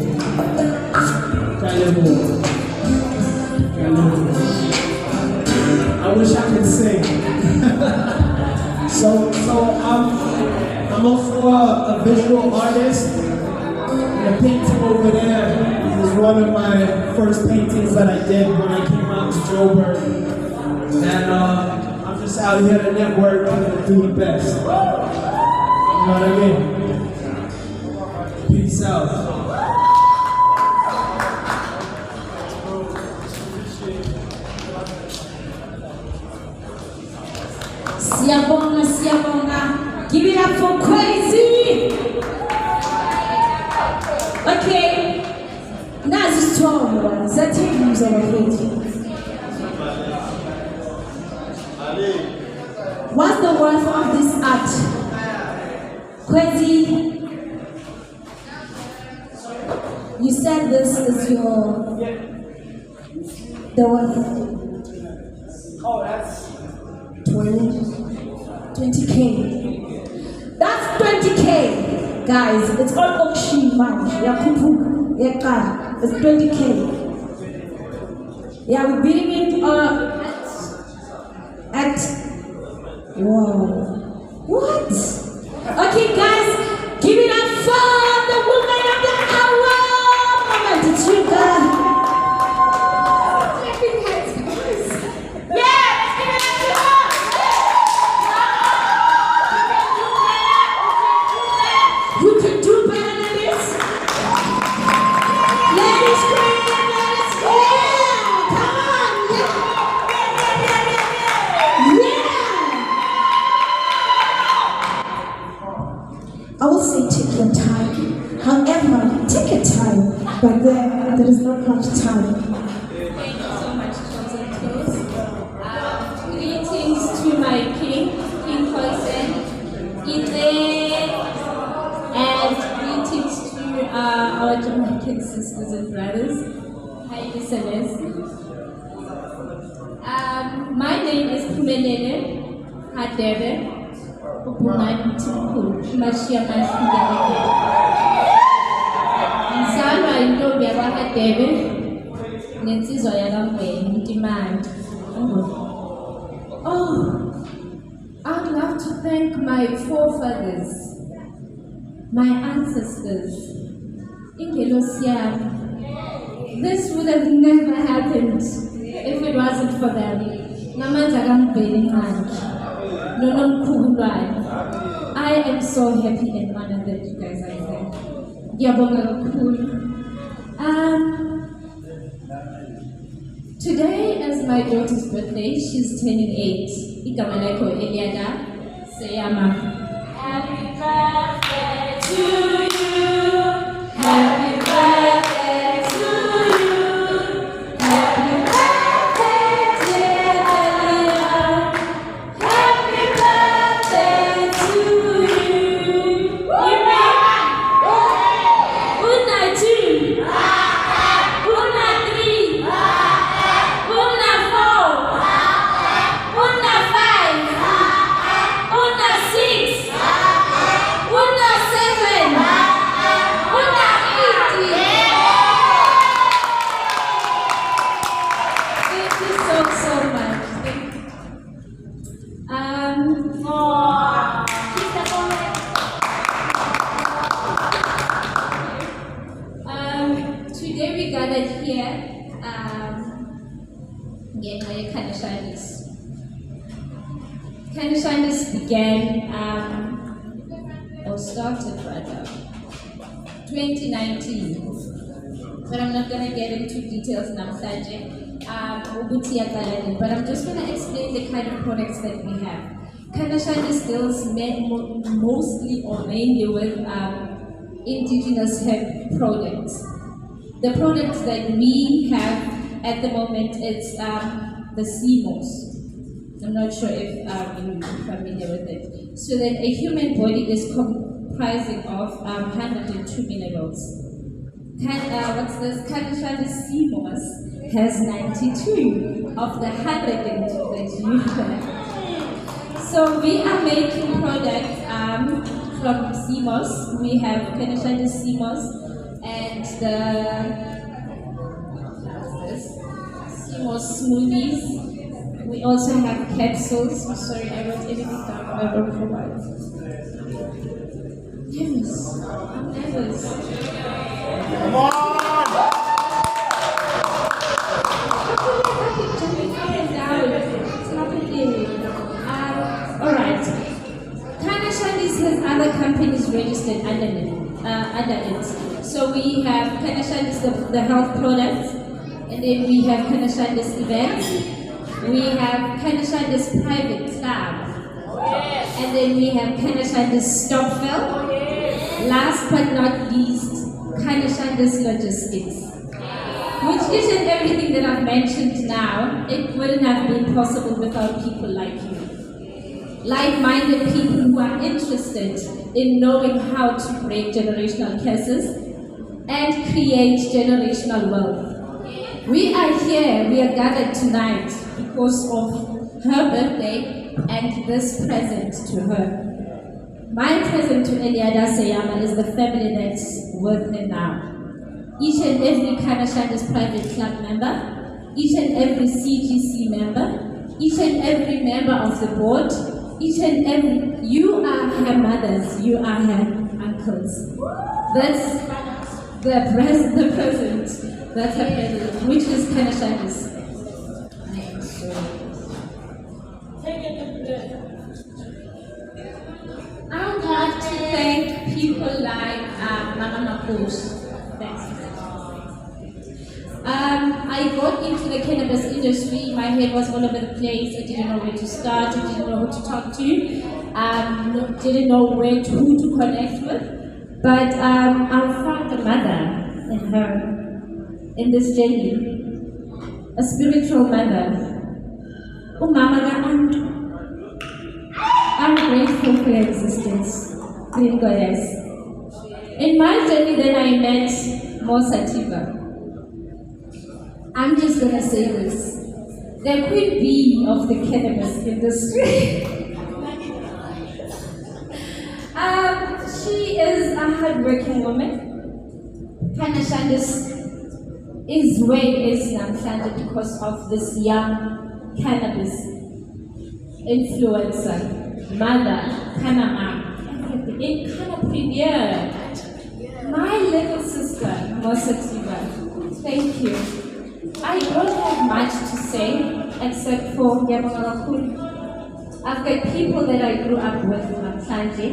I wish I could sing. So I'm also a visual artist. The painting over there is one of my first paintings that I did when I came out to Joburg. And I'm just out here to network and do the best. You know what I mean? Peace out. Siyabonga, siyabonga. Give it up for Crazy. Okay. Nazi Storm, Zatem Zoroheti. What's the worth of this art? Crazy. You said this is the worth. Oh, that's 20K. That's 20K, guys. It's all auction money. It's 20K. Yeah, we're bidding it at wow. What? Okay, guys, give it up for the woman of the hour. Moment, it's you, guys. I will say take your time. However, take your time, but there is not much time. Thank you so much, Chosen Toes. Greetings to my king, King Poison, and greetings to our Jamaican sisters and brothers. Hi, listeners. My name is Pumelele Hadebe. Ngizalwa intombi yakwaHadebe nensizwa yakangwenya demand. Oh, I'd love to thank my forefathers, my ancestors. Ingelosi yami. This would have never happened if it wasn't for them. Ngamandla kaMbheki manje. I am so happy and honored that you guys are here. Today is my daughter's birthday. She's turning 8. Igama lakho Eliana Seyama. Happy birthday to you. Happy birthday to you. Happy birthday, dear Eliana. Happy birthday to you. Una 2. Una 3. Una 4. Una 5. Una 6. Una 7. Una 8. Thank you so much. Today we gathered here cannashandis. Cannashandis began or started rather 2019, but I'm not going to get into details now, but I'm just going to explain the kind of products that we have. Cannashandis deals mostly or mainly with indigenous hemp products. The products that we have at the moment is the CMOS. I'm not sure if you're familiar with it. So that a human body is comprising of 102 minerals. Cannashandis has 92 of the 102 that you have. So we are making products from CMOS. We have cannashandis CMOS and the CMOS smoothies. We also have capsules. I'm sorry, I wrote everything down, but I wrote for what. Nervous. I'm nervous. Come on! Alright. Cannashandis has other companies registered under it. So we have Cannashandis, the health products, and then we have Cannashandis events. We have Cannashandis private club, and then we have Cannashandis Stockville. Last but not least, Cannashandis logistics. Which each and everything that I've mentioned now, it wouldn't have been possible without people like you. Like-minded people who are interested in knowing how to break generational curses and create generational wealth. We are here, we are gathered tonight because of her birthday and this present to her. My present to Eliada Sayama is the family that's with her now. Each and every Cannashandis private club member, each and every CGC member, each and every member of the board, each and every, you are her mothers, you are her uncles. That's the present. That's her present, which is Cannashandis. I would like to thank people like Mama Maponga. Thanks. I got into the cannabis industry, my head was all over the place, I didn't know where to start, I didn't know who to talk to, didn't know who to connect with, but I found a mother in this journey, a spiritual mother. Oh Mama, I'm grateful for your existence, Green Goddess. In my journey then I met Mosativa. I'm just gonna say this. The queen bee of the cannabis industry. She is a hardworking woman. Cannashandis is where it is namhlanje because of this young cannabis influencer, mother, Kanama, everything. In Kana Premier. My little sister, Mosativa. Thank you. I don't have much to say except for I've got people that I grew up with in Namhlanje.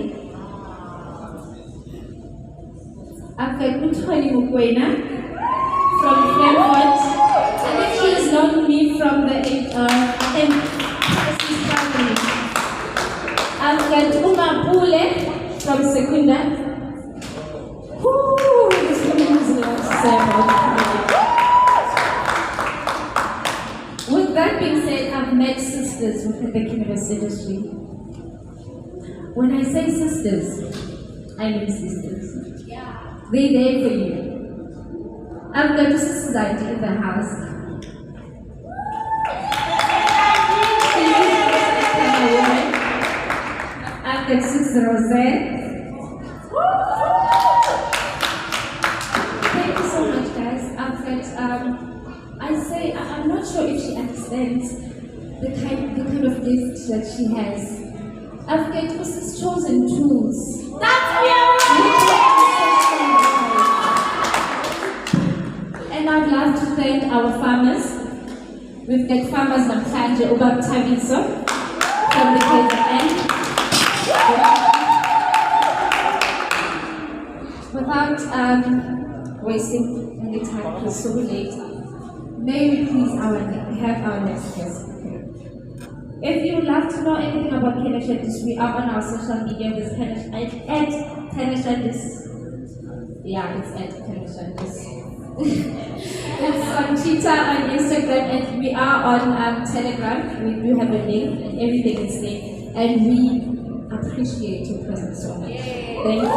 I've got Mutoni Mukwena from Frankfurt, and then she has known me from the family. I've got Uma Pule from Secunda. This woman has a lot to say about me. With that being said, I've met sisters within the cannabis industry. When I say sisters, I mean sisters. They're there for you. I've got sisters ID in the house. I've got Sister Rosette. Thank you so much, guys. I've got I'm not sure if she understands the kind of gift that she has. I've got Mrs. Chosen Tools. That's and I'd love to thank our farmers. We've got farmers Namhlanje Ubab Tabiso from the KZN. Without wasting any time, it's so late. May we please have our next guest. If you would love to know anything about Cannashandis, we are on our social media with Cannashandis. Yeah, it's at Cannashandis. It's on Twitter, on Instagram, and we are on Telegram. We do have a link, and everything is there. And we appreciate your presence so much. Thank you.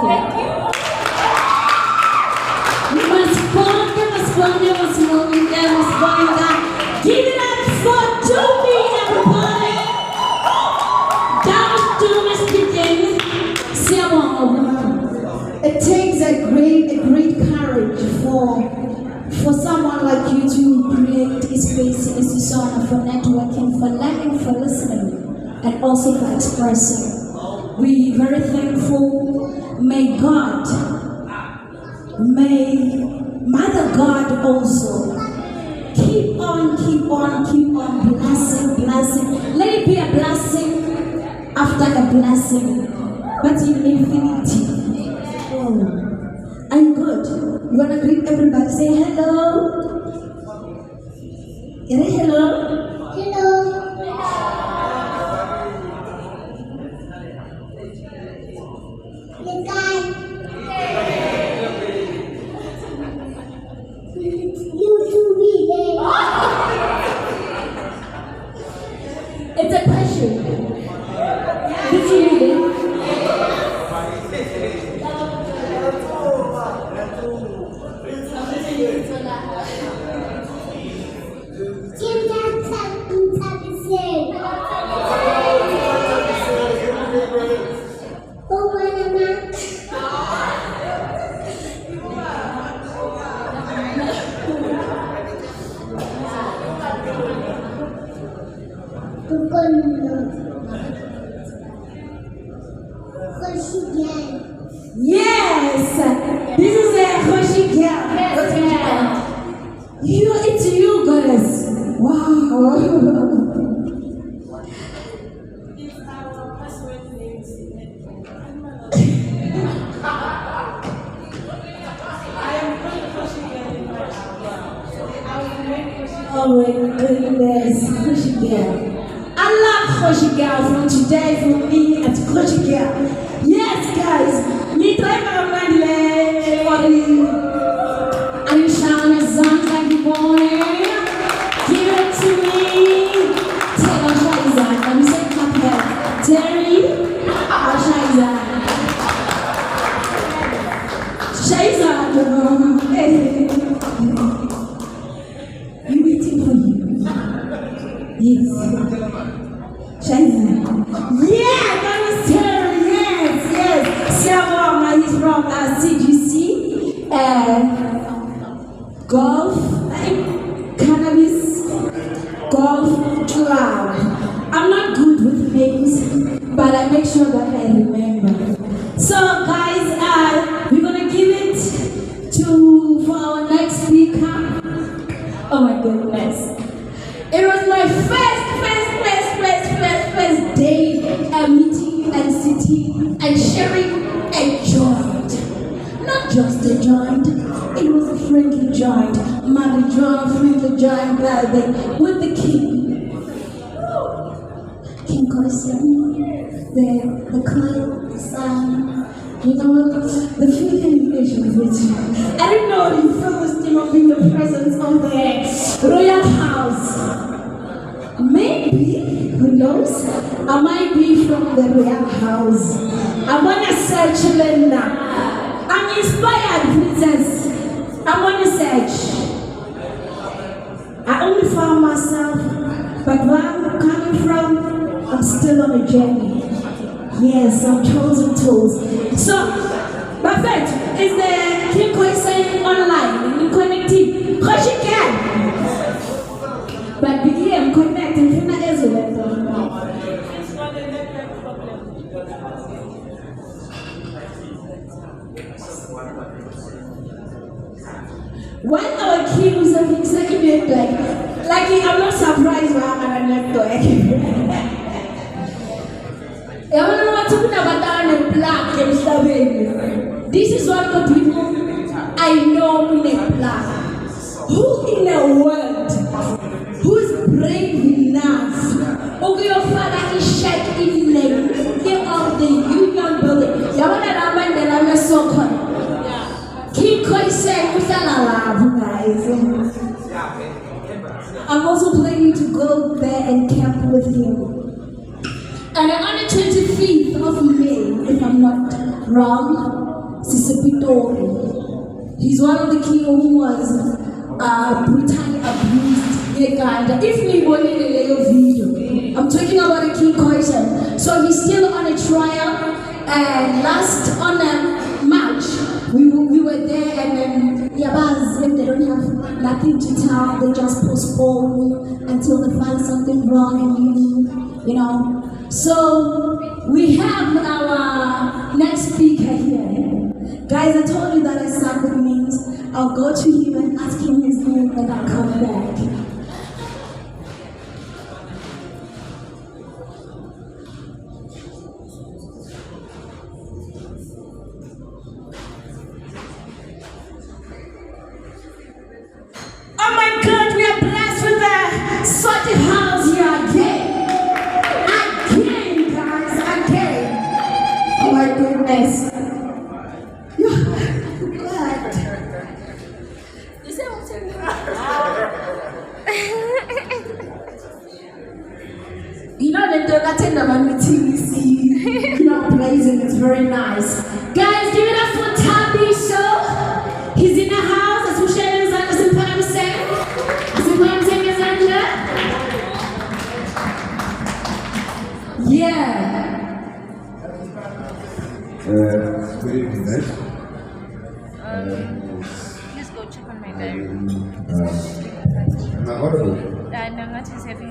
Give it up for Duwa, everybody. Down to the It takes a great courage for someone like you to create a space in Sisona for networking, for learning, for listening, and also for expressing. We're very thankful. May Mother God also keep on blessing. Let it be a blessing after a blessing, but in infinity. Oh, I'm good. You wanna greet everybody? Say hello. Hello. Hello. It's a question. Did you read it? Yes, this is a Hoshi girl. It's you, goddess. Wow. It's our password name. I am called Hoshi girl in my house. Oh my goodness, Hoshi girl. I love Hoshi girl from today, from me at Hoshi girl. Yes, guys, me try my mind for the Aisha songs like the morning. Give it to me. Tell us Shaiza. Let me say clap here. Terry or Shaiza. Shaiza, we waiting for you. Yes. Shaiza. Yeah, that was Terry. Yes. Siawama is from CGC. Golf, cannabis, golf club. I'm not good with names, but I make sure that I remember. So, guys, we're gonna give it for our next speaker. Oh my goodness! It was my first day meeting and sitting and sharing a joint. Not just a joint, it was a friendly joint. Mother joint, friendly joint, with the king. King Koisan, the client, son, you know, the feeling with you. I don't know if you feel the steam of in the presence of the royal house. Maybe, who knows? I might be from the royal house. I want to search Linda. I'm inspired, princess. I want to search. I only found myself, but where I'm coming from, I'm still on a journey. Yes, I'm chosen tools. So, perfect. Is the King Koisan online? You connected? Because you can. But begin connecting from the Israel. When our king was an executive, like I'm not surprised why I'm on a network. I don't know what talking about down in black, Mr. Baby. This is what the people I know in black. Who in the world? Who's brave enough? Okay, your father is shaking leg. Get off the union building. You want to remind the Lama Sokon? King Koisan, who's a love, guys. I'm also planning to go there and camp with him. And on the 25th of May, if I'm not wrong, Sisepitori. He's one of the king who was brutally abused in Uganda. If we were in a video, I'm talking about a king Koisan. So he's still on a trial. And last on March, we were there, and then Yabaz, if they don't have nothing to tell, they just postpone until they find something wrong in you know. So we have our next speaker here. Guys, I told you that I sang with means I'll go to him and ask him his name and I'll come back. Oh my God, we are blessed with that such a house here again. Again, guys, again. Oh my goodness. God. You say what's in You know, the Latin man with TVC, you know, blazing, it's very nice. Guys, give it up for Tabi Show. He's in the house, as we share his answer, as I'm saying. As I'm saying, his answer. Yeah. Good evening, guys. Please go check on my diary. Am I audible? No, not his heavy.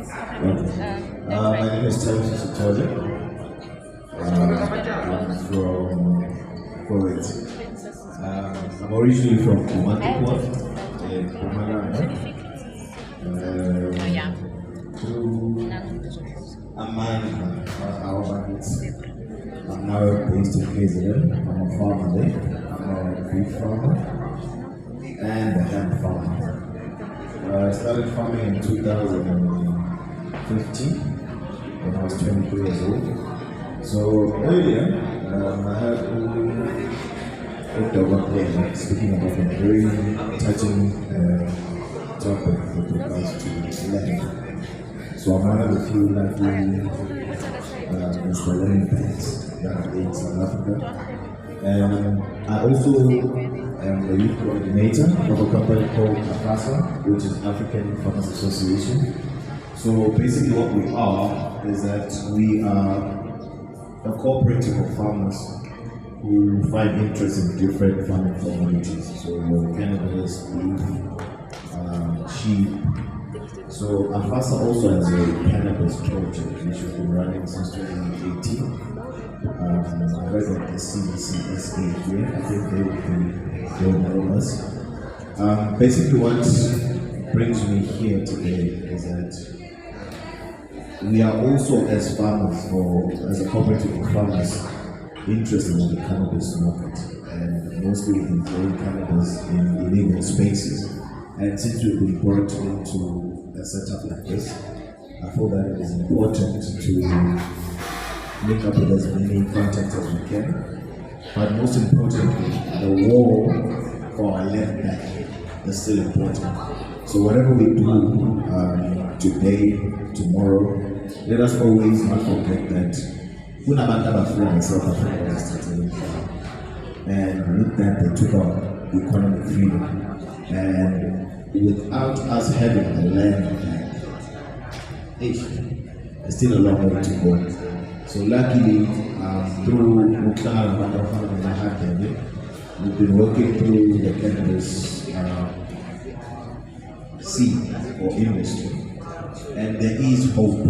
My name is Thomas Sitoje. I'm from Kuwait. I'm originally from Maponga in Maponga. I'm man, our bandits. I'm now based in KZN. I'm a farmer there. I'm a beef farmer and a hemp farmer. I started farming in 2015 when I was 23 years old. So earlier, I had hooked up one day speaking about a very touching topic with regards to land. So I'm one of the few lucky Australian banks that are in South Africa. And I also am the youth coordinator of a company called AFASA, which is African Farmers Association. So basically what we are is that we are a cooperative of farmers who find interest in different farming commodities. So cannabis, beef, sheep. So AFASA also has a cannabis project which has been running since 2018. I heard that the CDC is here. I think they will know us. Basically what brings me here today is that we are also as farmers, or as a cooperative of farmers, interested in the cannabis market, and mostly we've been growing cannabis in illegal spaces. And since we've been brought into a setup like this, I feel that it is important to link up with as many contacts as we can. But most importantly, the war for our land back is still important. So whatever we do today, tomorrow, let us always not forget that Unabandaba in South Africa yesterday, and with that they took our economic freedom. And without us having a land back, there's still a long way to go. So luckily, through Mukhtar and we've been working through the cannabis scene or industry, and there is hope.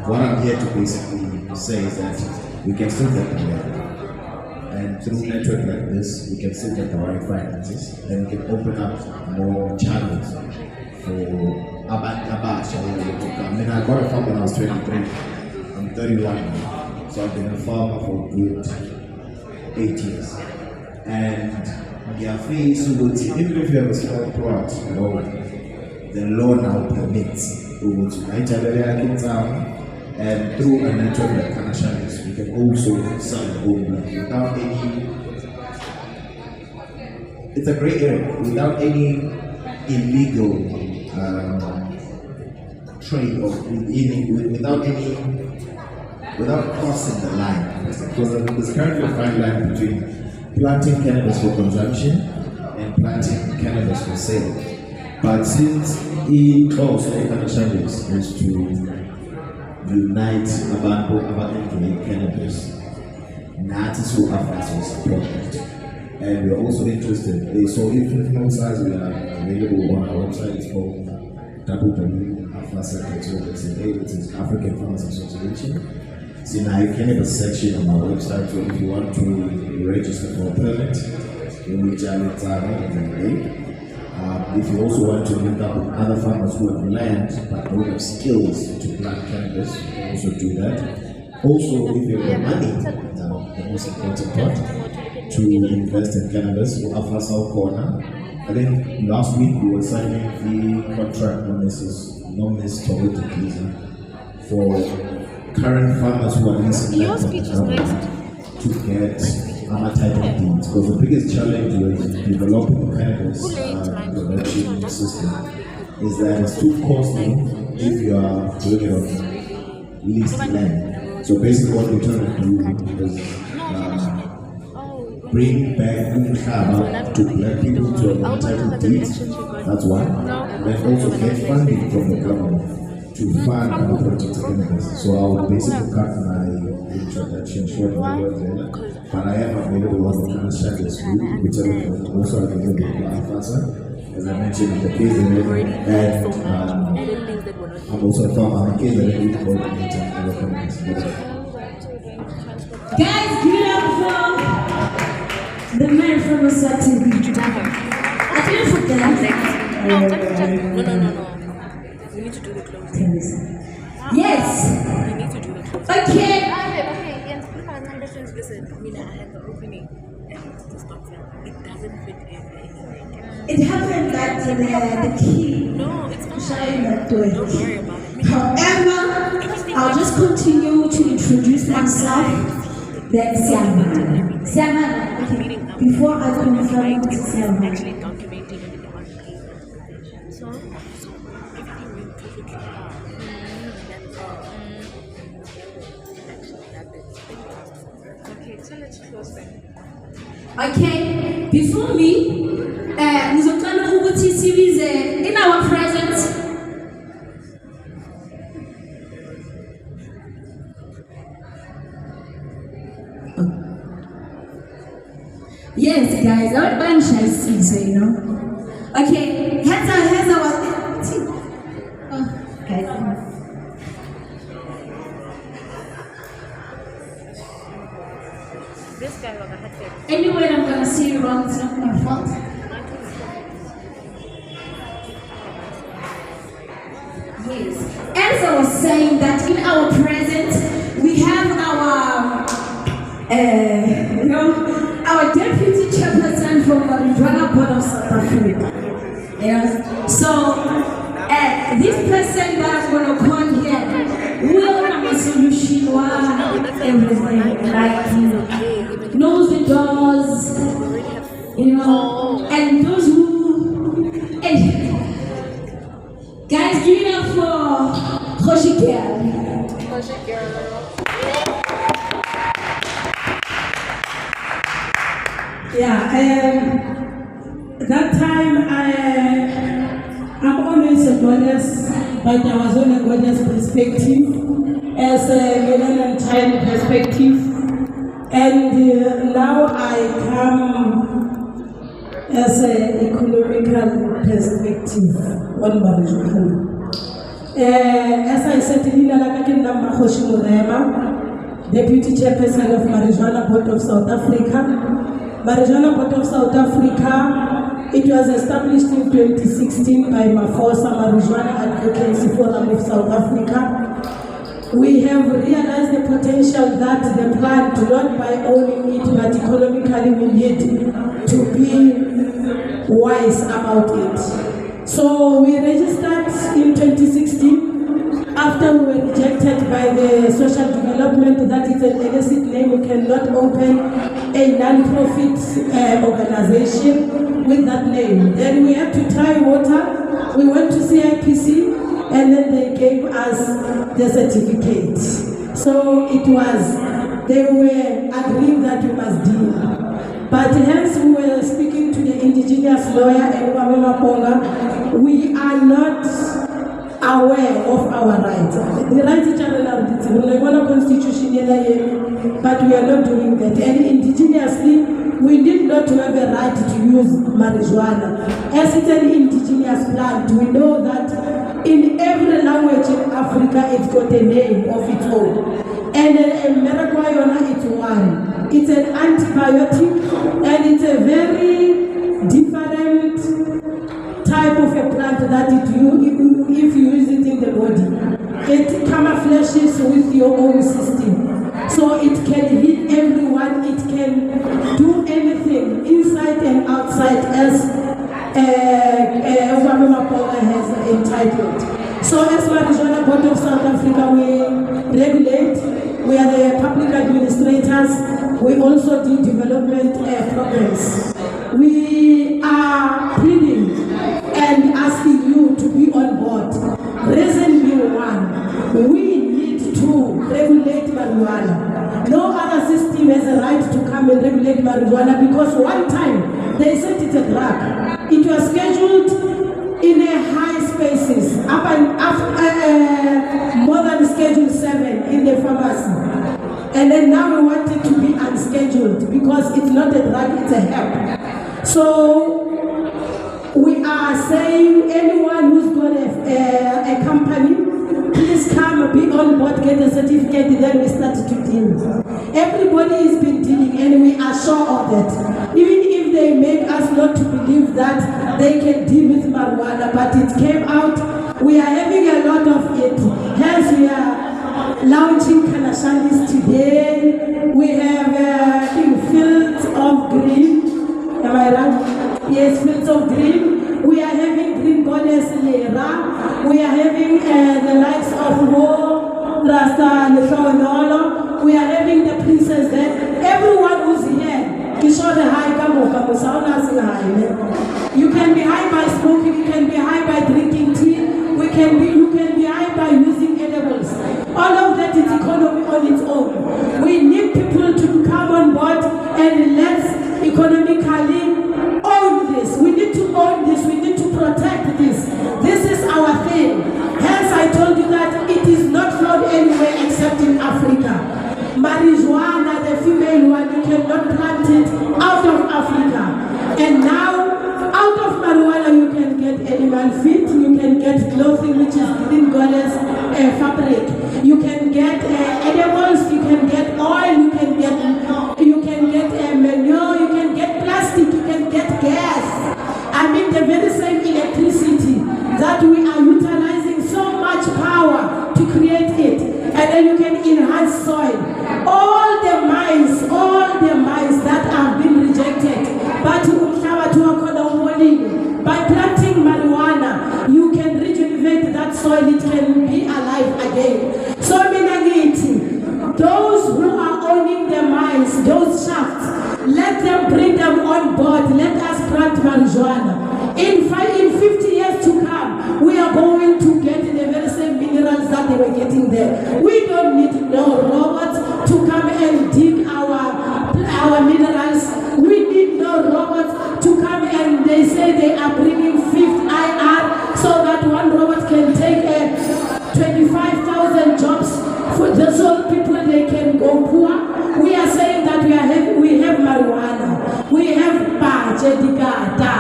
What I'm here to basically say is that we can still get the land, and through a network like this, we can still get the right finances, and we can open up more channels for Abacha to come. I mean, I got a farm when I was 23. I'm 31 now, so I've been a farmer for a good 8 years. And even if you have a small plot at all, the law now permits to and through a network like cannashandis, we can also sell home without any. It's a great area without any illegal trade without crossing the line. Because there's currently a fine line between planting cannabis for consumption and planting cannabis for sale. But since cannashandis is to unite abantu abaenjoy cannabis, Nati so offers us support it. And we're also interested. So if no size we are available on our website, it's called www.afasa.org. It is African Farmers Association. It's in our cannabis section on our website. So if you want to register for a permit, you will reach out to if you also want to link up with other farmers who have land but don't have skills to plant cannabis, you can also do that. Also, if you have money, the most important part, to invest in cannabis, we offer South Corner. I think last week we were signing the contract non-miss for current farmers who are leasing land from the government to get title deeds. Because the biggest challenge with developing the cannabis production system is that it's too costly if you are doing it on leased land. So basically what we're trying to do is bring back Umhlaba to black people to have title deeds. That's one. And then also get funding from the government to fund our project cannabis. So I'll basically cut my introduction short there. But I am available on the cannashandis group, which is also available on Afasa, as I mentioned in the case and I'm also a farmer. I'm a case and coordinator and other companies. Guys, give it up for the man from Osati. I didn't forget. No. We need to do the closing. Yes. We need to do the closing. Okay. Listen, I had the opening and the stop film. It doesn't fit in anything. It happened that the key. No, it's not. Shine that way. Don't worry about it. However, I'll just continue to introduce myself. Then Siama. Before I confirm to Siama. Actually documenting it on the case. So everything went perfectly well. Okay, so let's close then. Okay, before me, Nizokana Uguti series in our presence. Yes, guys, our bunch I see, so you know. Okay, here's our guys. This guy was a head. Anyway, I'm gonna say you wrong, it's not my fault. Yes, as I was saying that in our presence, we have our deputy chairperson from the Duwa Board of South Africa. Yes. So, this person that I'm going to call here will have a solution to everything. Like, knows the doors, and those who. Guys, give it up for Khoshiker. Yeah, that time I'm always a goddess, but I was on a goddess perspective, as a millennial child perspective, and now I come as an economical perspective on marijuana. As I said, Deputy Chairperson of Marijuana Board of South Africa. Marijuana Board of South Africa, it was established in 2016 by Mafosa Marijuana Advocacy Forum of South Africa. We have realized the potential that the plant, not by owning it, but economically we need to be wise about it. So we registered in 2016 after we were rejected by the social development that it's an illicit name, we cannot open a non-profit organization with that name. Then we had to try water. We went to CIPC and then they gave us the certificate. So it was, they were agreeing that we must deal. But hence we were speaking to the indigenous lawyer and Maponga, we are not aware of our rights. The rights are the constitution, but we are not doing that. And indigenously, we need not to have a right to use marijuana. As it's an indigenous plant, we know that in every language in Africa, it's got a name of its own. And marijuana, it's one. It's an antibiotic, and it's a very different type of a plant that if you use it in the body, it camouflages with your own system. So it can hit everyone, it can do anything inside and outside as Maponga has entitled. So as Marijuana Board of South Africa, we regulate. We are the public administrators. We also do development programs. We are pleading and asking you to be on board. Reason being one, we need to regulate marijuana. No other system has a right to come and regulate marijuana because one time they said it's a drug. It was scheduled in a high spaces, up and after more than Schedule 7 in the pharmacy. And then now we want it to be unscheduled because it's not a drug, it's a herb. So we are saying anyone who's got a company, please come, be on board, get a certificate, then we start to deal. Everybody has been dealing and we are sure of that. Even if they make us not to believe that they can deal with marijuana, but it came out, we are having a lot of it. Hence we are launching cannashandis today. We have fields of green. Am I right? Yes, fields of green. We are having green goddess Lera. We are having the likes of Wo, Rasta, Lefaunono. We are having the princess there. Everyone who's here. You can be high by smoking, you can be high by drinking tea, you can be high by using edibles. All of that is economy on its own. We need people to come on board and let's economically own this. We need to own this, we need to protect this. This is our thing. Hence I told you that it is not found anywhere except in Africa. Marijuana, the female one, you cannot plant it out of Africa. And now, out of marijuana, you can get animal feed, you can get clothing, which is green goddess fabric. You can get edibles, you can get oil, you can get manure, you can get plastic, you can get gas. I mean, the very same electricity that we are utilizing so much power to create it. And then you can enhance soil. All the mines that have been rejected, but by planting marijuana, you can rejuvenate that soil, it can be alive again. So those who are owning the mines, those shafts, let them bring them on board, let us plant marijuana. In 50 years to come, we are going to get the very same minerals that they were getting there. We don't need no robots to come and dig our minerals. We need no robots to come and they say they are bringing 5th IR so that one robot can take 25,000 jobs for the so people they can go poor. We are saying that we have marijuana, we have Jedikata,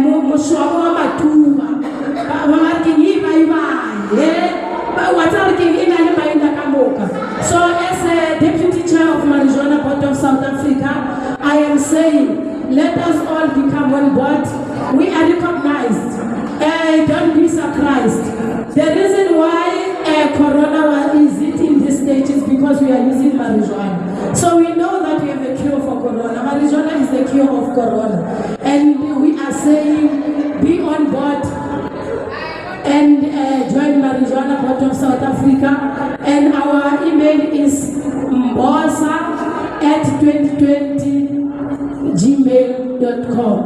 Mushawa Matuba, so as a deputy chair of Marijuana Board of South Africa, I am saying let us all become on board. We are recognized. Don't be surprised. The reason why Corona is it in this stage is because we are using marijuana. So we know that we have a cure for Corona. Marijuana is the cure of Corona. And we are saying be on board and join Marijuana Board of South Africa. And our email is mbosa@2020gmail.com.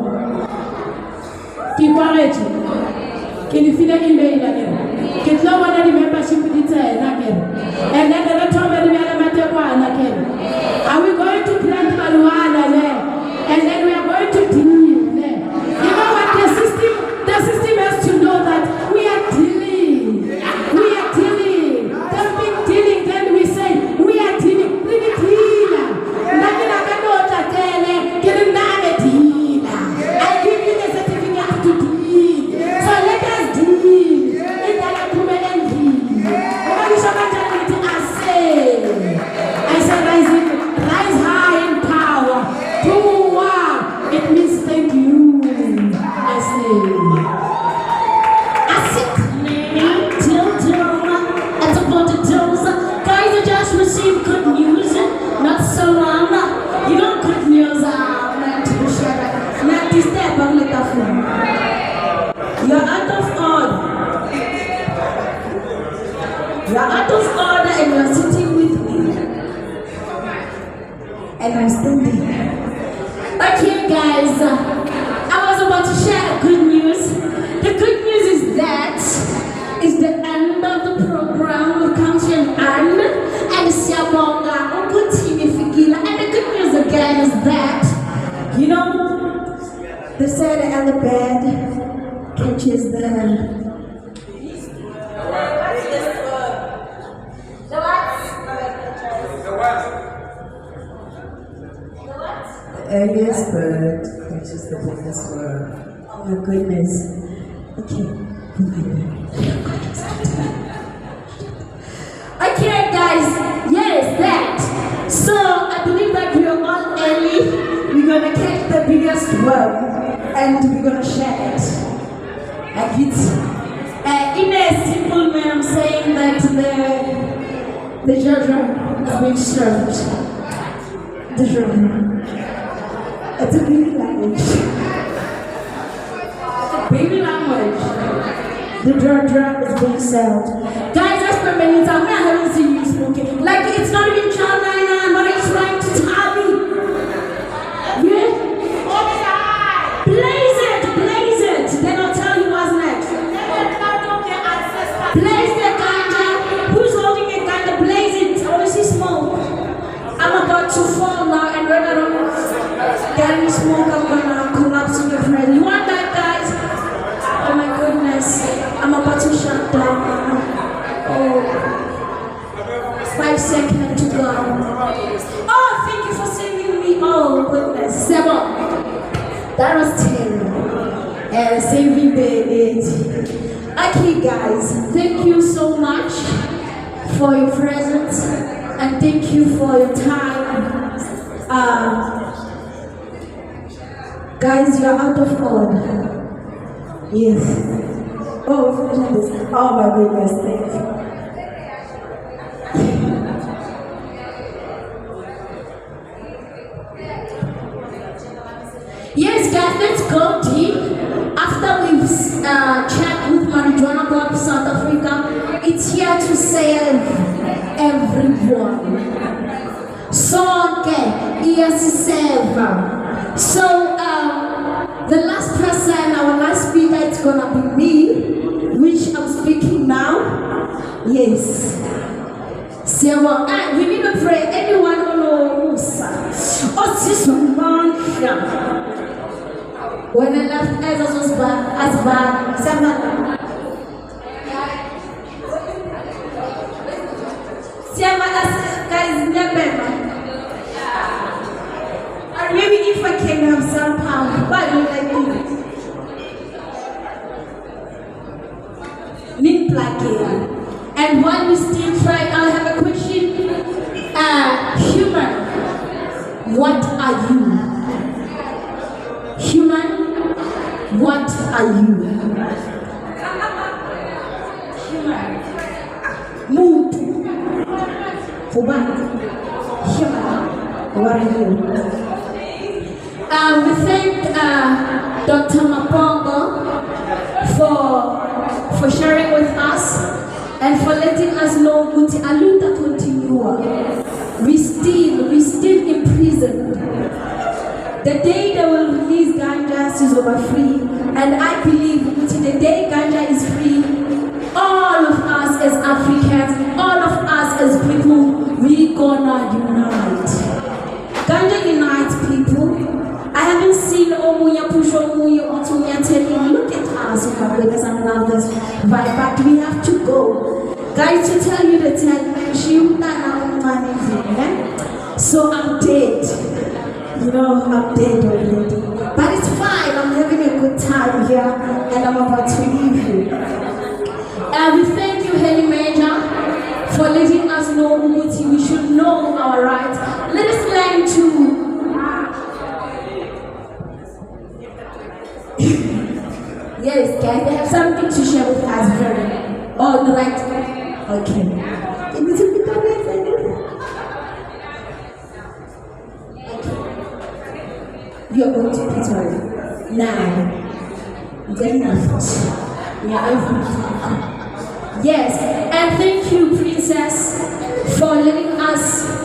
Can you fill the email again? You are out of order and you are sitting with me. And I'm standing. Okay, guys, I was about to share good news. The good news is that it's the end of the program. We've come to an end. And Maponga, and the good news again is that, you know, they say the other bed catches the earliest bird catches the biggest worm. Oh my goodness. Okay. Okay, guys. Yes, that. So I believe that we are all early. We're gonna catch the biggest worm and we're gonna share it. Like it's in a simple way. I'm saying that the children are being served. The children. It's a baby language. Baby language. The drum is being served. Guys, that's for many times. I haven't seen you smoking. Like, it's not even child 99. What are you trying to tell me? Yeah? Blaze it. Then I'll tell you what's next. Blaze the ganja. Who's holding it, ganja? Blaze it. I want to see smoke. I'm about to fall now, and when I don't get any smoke, I'm gonna collapse in your friend. You want that, guys? Oh my goodness. I'm about to shut down. Oh. 5 seconds to go. Oh, thank you for saving me. Oh, goodness. 7. That was 10. And saving the 8. Okay, guys. Thank you so much for your presence. And thank you for your time. Guys, you're out of order. Yes. Oh, finish this. Oh my goodness, thank you. Yes, guys, let's go deep. After we've checked with Marijuana Club South Africa, it's here to save everyone. So, okay, yes, save. So, the last person, our last speaker, it's gonna be me, which I'm speaking now. Yes. So, we need to pray. Anyone who knows? Oh, this one. When I left, Jesus was bad, as bad. Seven. Or maybe if I can have some pound, but you like me. Need plugging. And while we still try, I have a question. Human, what are you? Human, what are you? Human. Mood. Human. Human. What are you? We thank Dr. Maponga for sharing with us and for letting us know Guti Aluta continua. We still imprisoned. The day they will release ganja is over free, and I believe Guti, the day ganja is free, all of us as Africans, all of us as people, we gonna unite. Ganja unites people. I haven't seen Omuya push Omuya Otuya telling, look at us, because I love this vibe, but we have to go. Guys, to tell you the so I'm dead. You know, I'm dead already. But it's fine, I'm having a good time here, and I'm about to leave you. And we thank you, Henny Major, for letting us know Umuti. We should know our rights. Let us learn to yes, guys, they have something to share with us. Very. Oh, the right. Okay. You're going to Pretoria now. Then left. Yeah, yes, and thank you. Princess for letting us.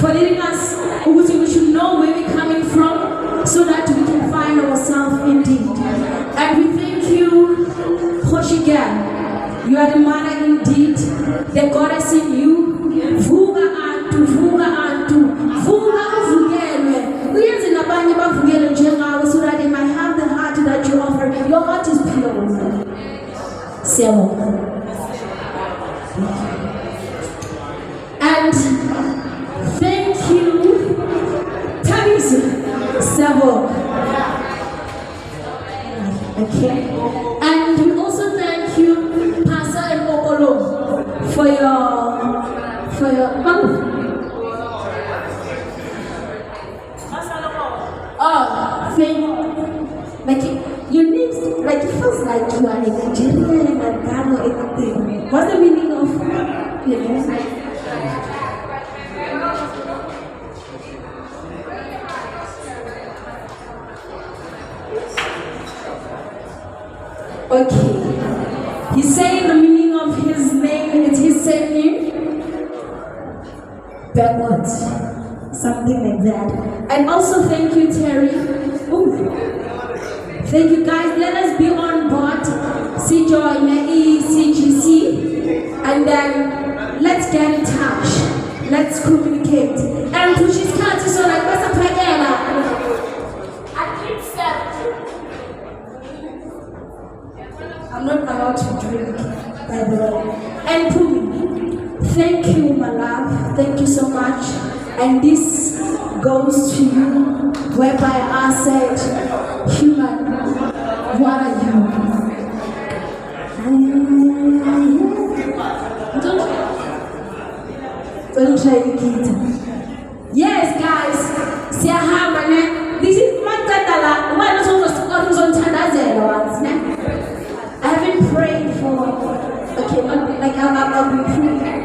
For letting us, we should know where we're coming from so that we can find ourselves indeed. And we thank you, Hoshigan. You are the mother indeed, the goddess in you. Vuga antu, vuga antu, vuga uvugelwe. Uyenze nabanye bavugelwe njengawe so that they might have the heart that you offer. Your heart is pure. Siyabonga. And thank you, Tanis Sabo. Okay. And we also thank you, Pastor and Okolo, for your your name, like it feels like you are a Nigerian and Ghana or anything. What's the meaning of your name? Okay. He's saying the meaning of his name, it's his same name. Backwards. Something like that. And also thank you, Terry. Ooh. Thank you guys. Let us be on board. CJoy, Maggie, CGC. And then let's get in touch. Let's communicate. And Pushi's cat is so like, what's up, I'm not allowed to drink, by the way. And Pumi, thank you, my love. Thank you so much. And this goes to you, whereby I said, human, what are you? Don't try to get. Yes, guys. See how many. This is my tatala. Why not on Tandazero? I have been praying for. Okay, like I'll be praying.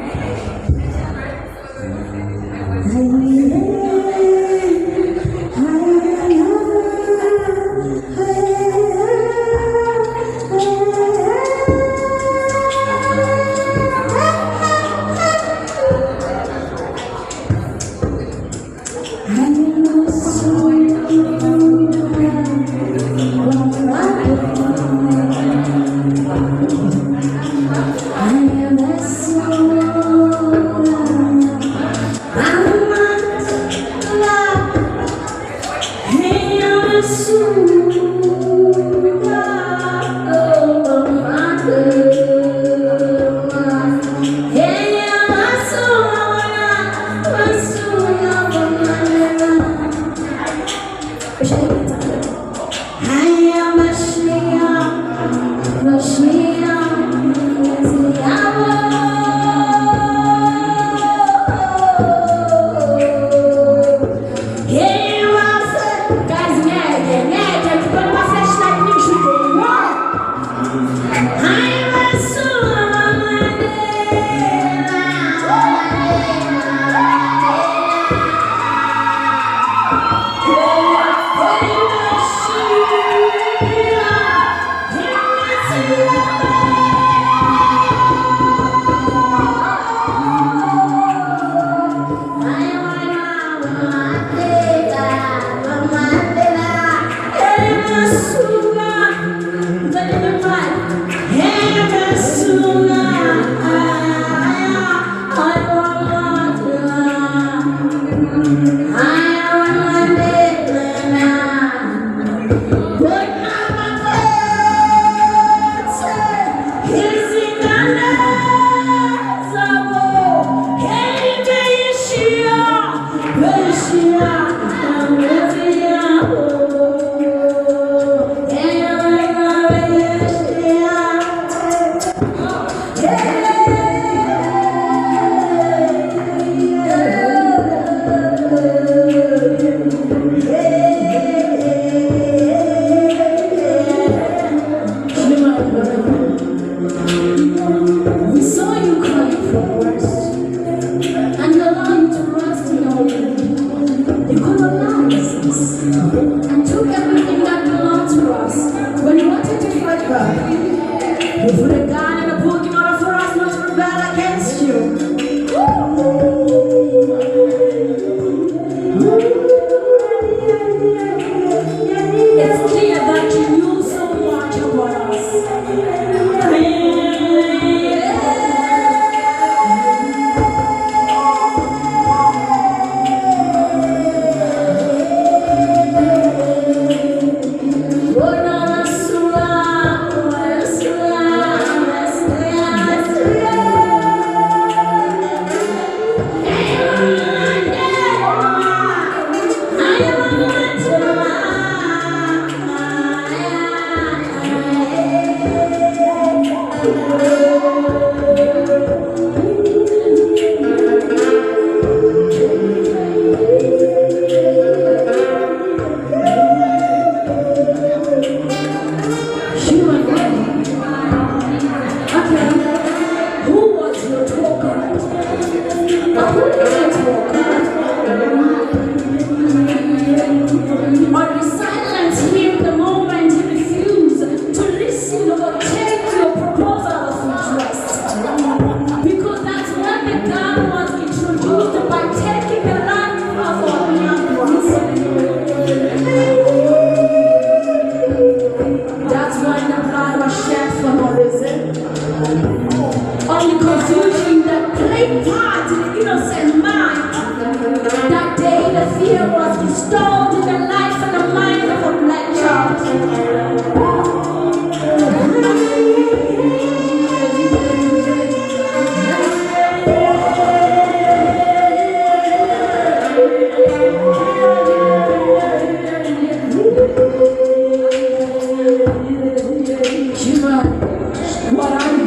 deliver what I'm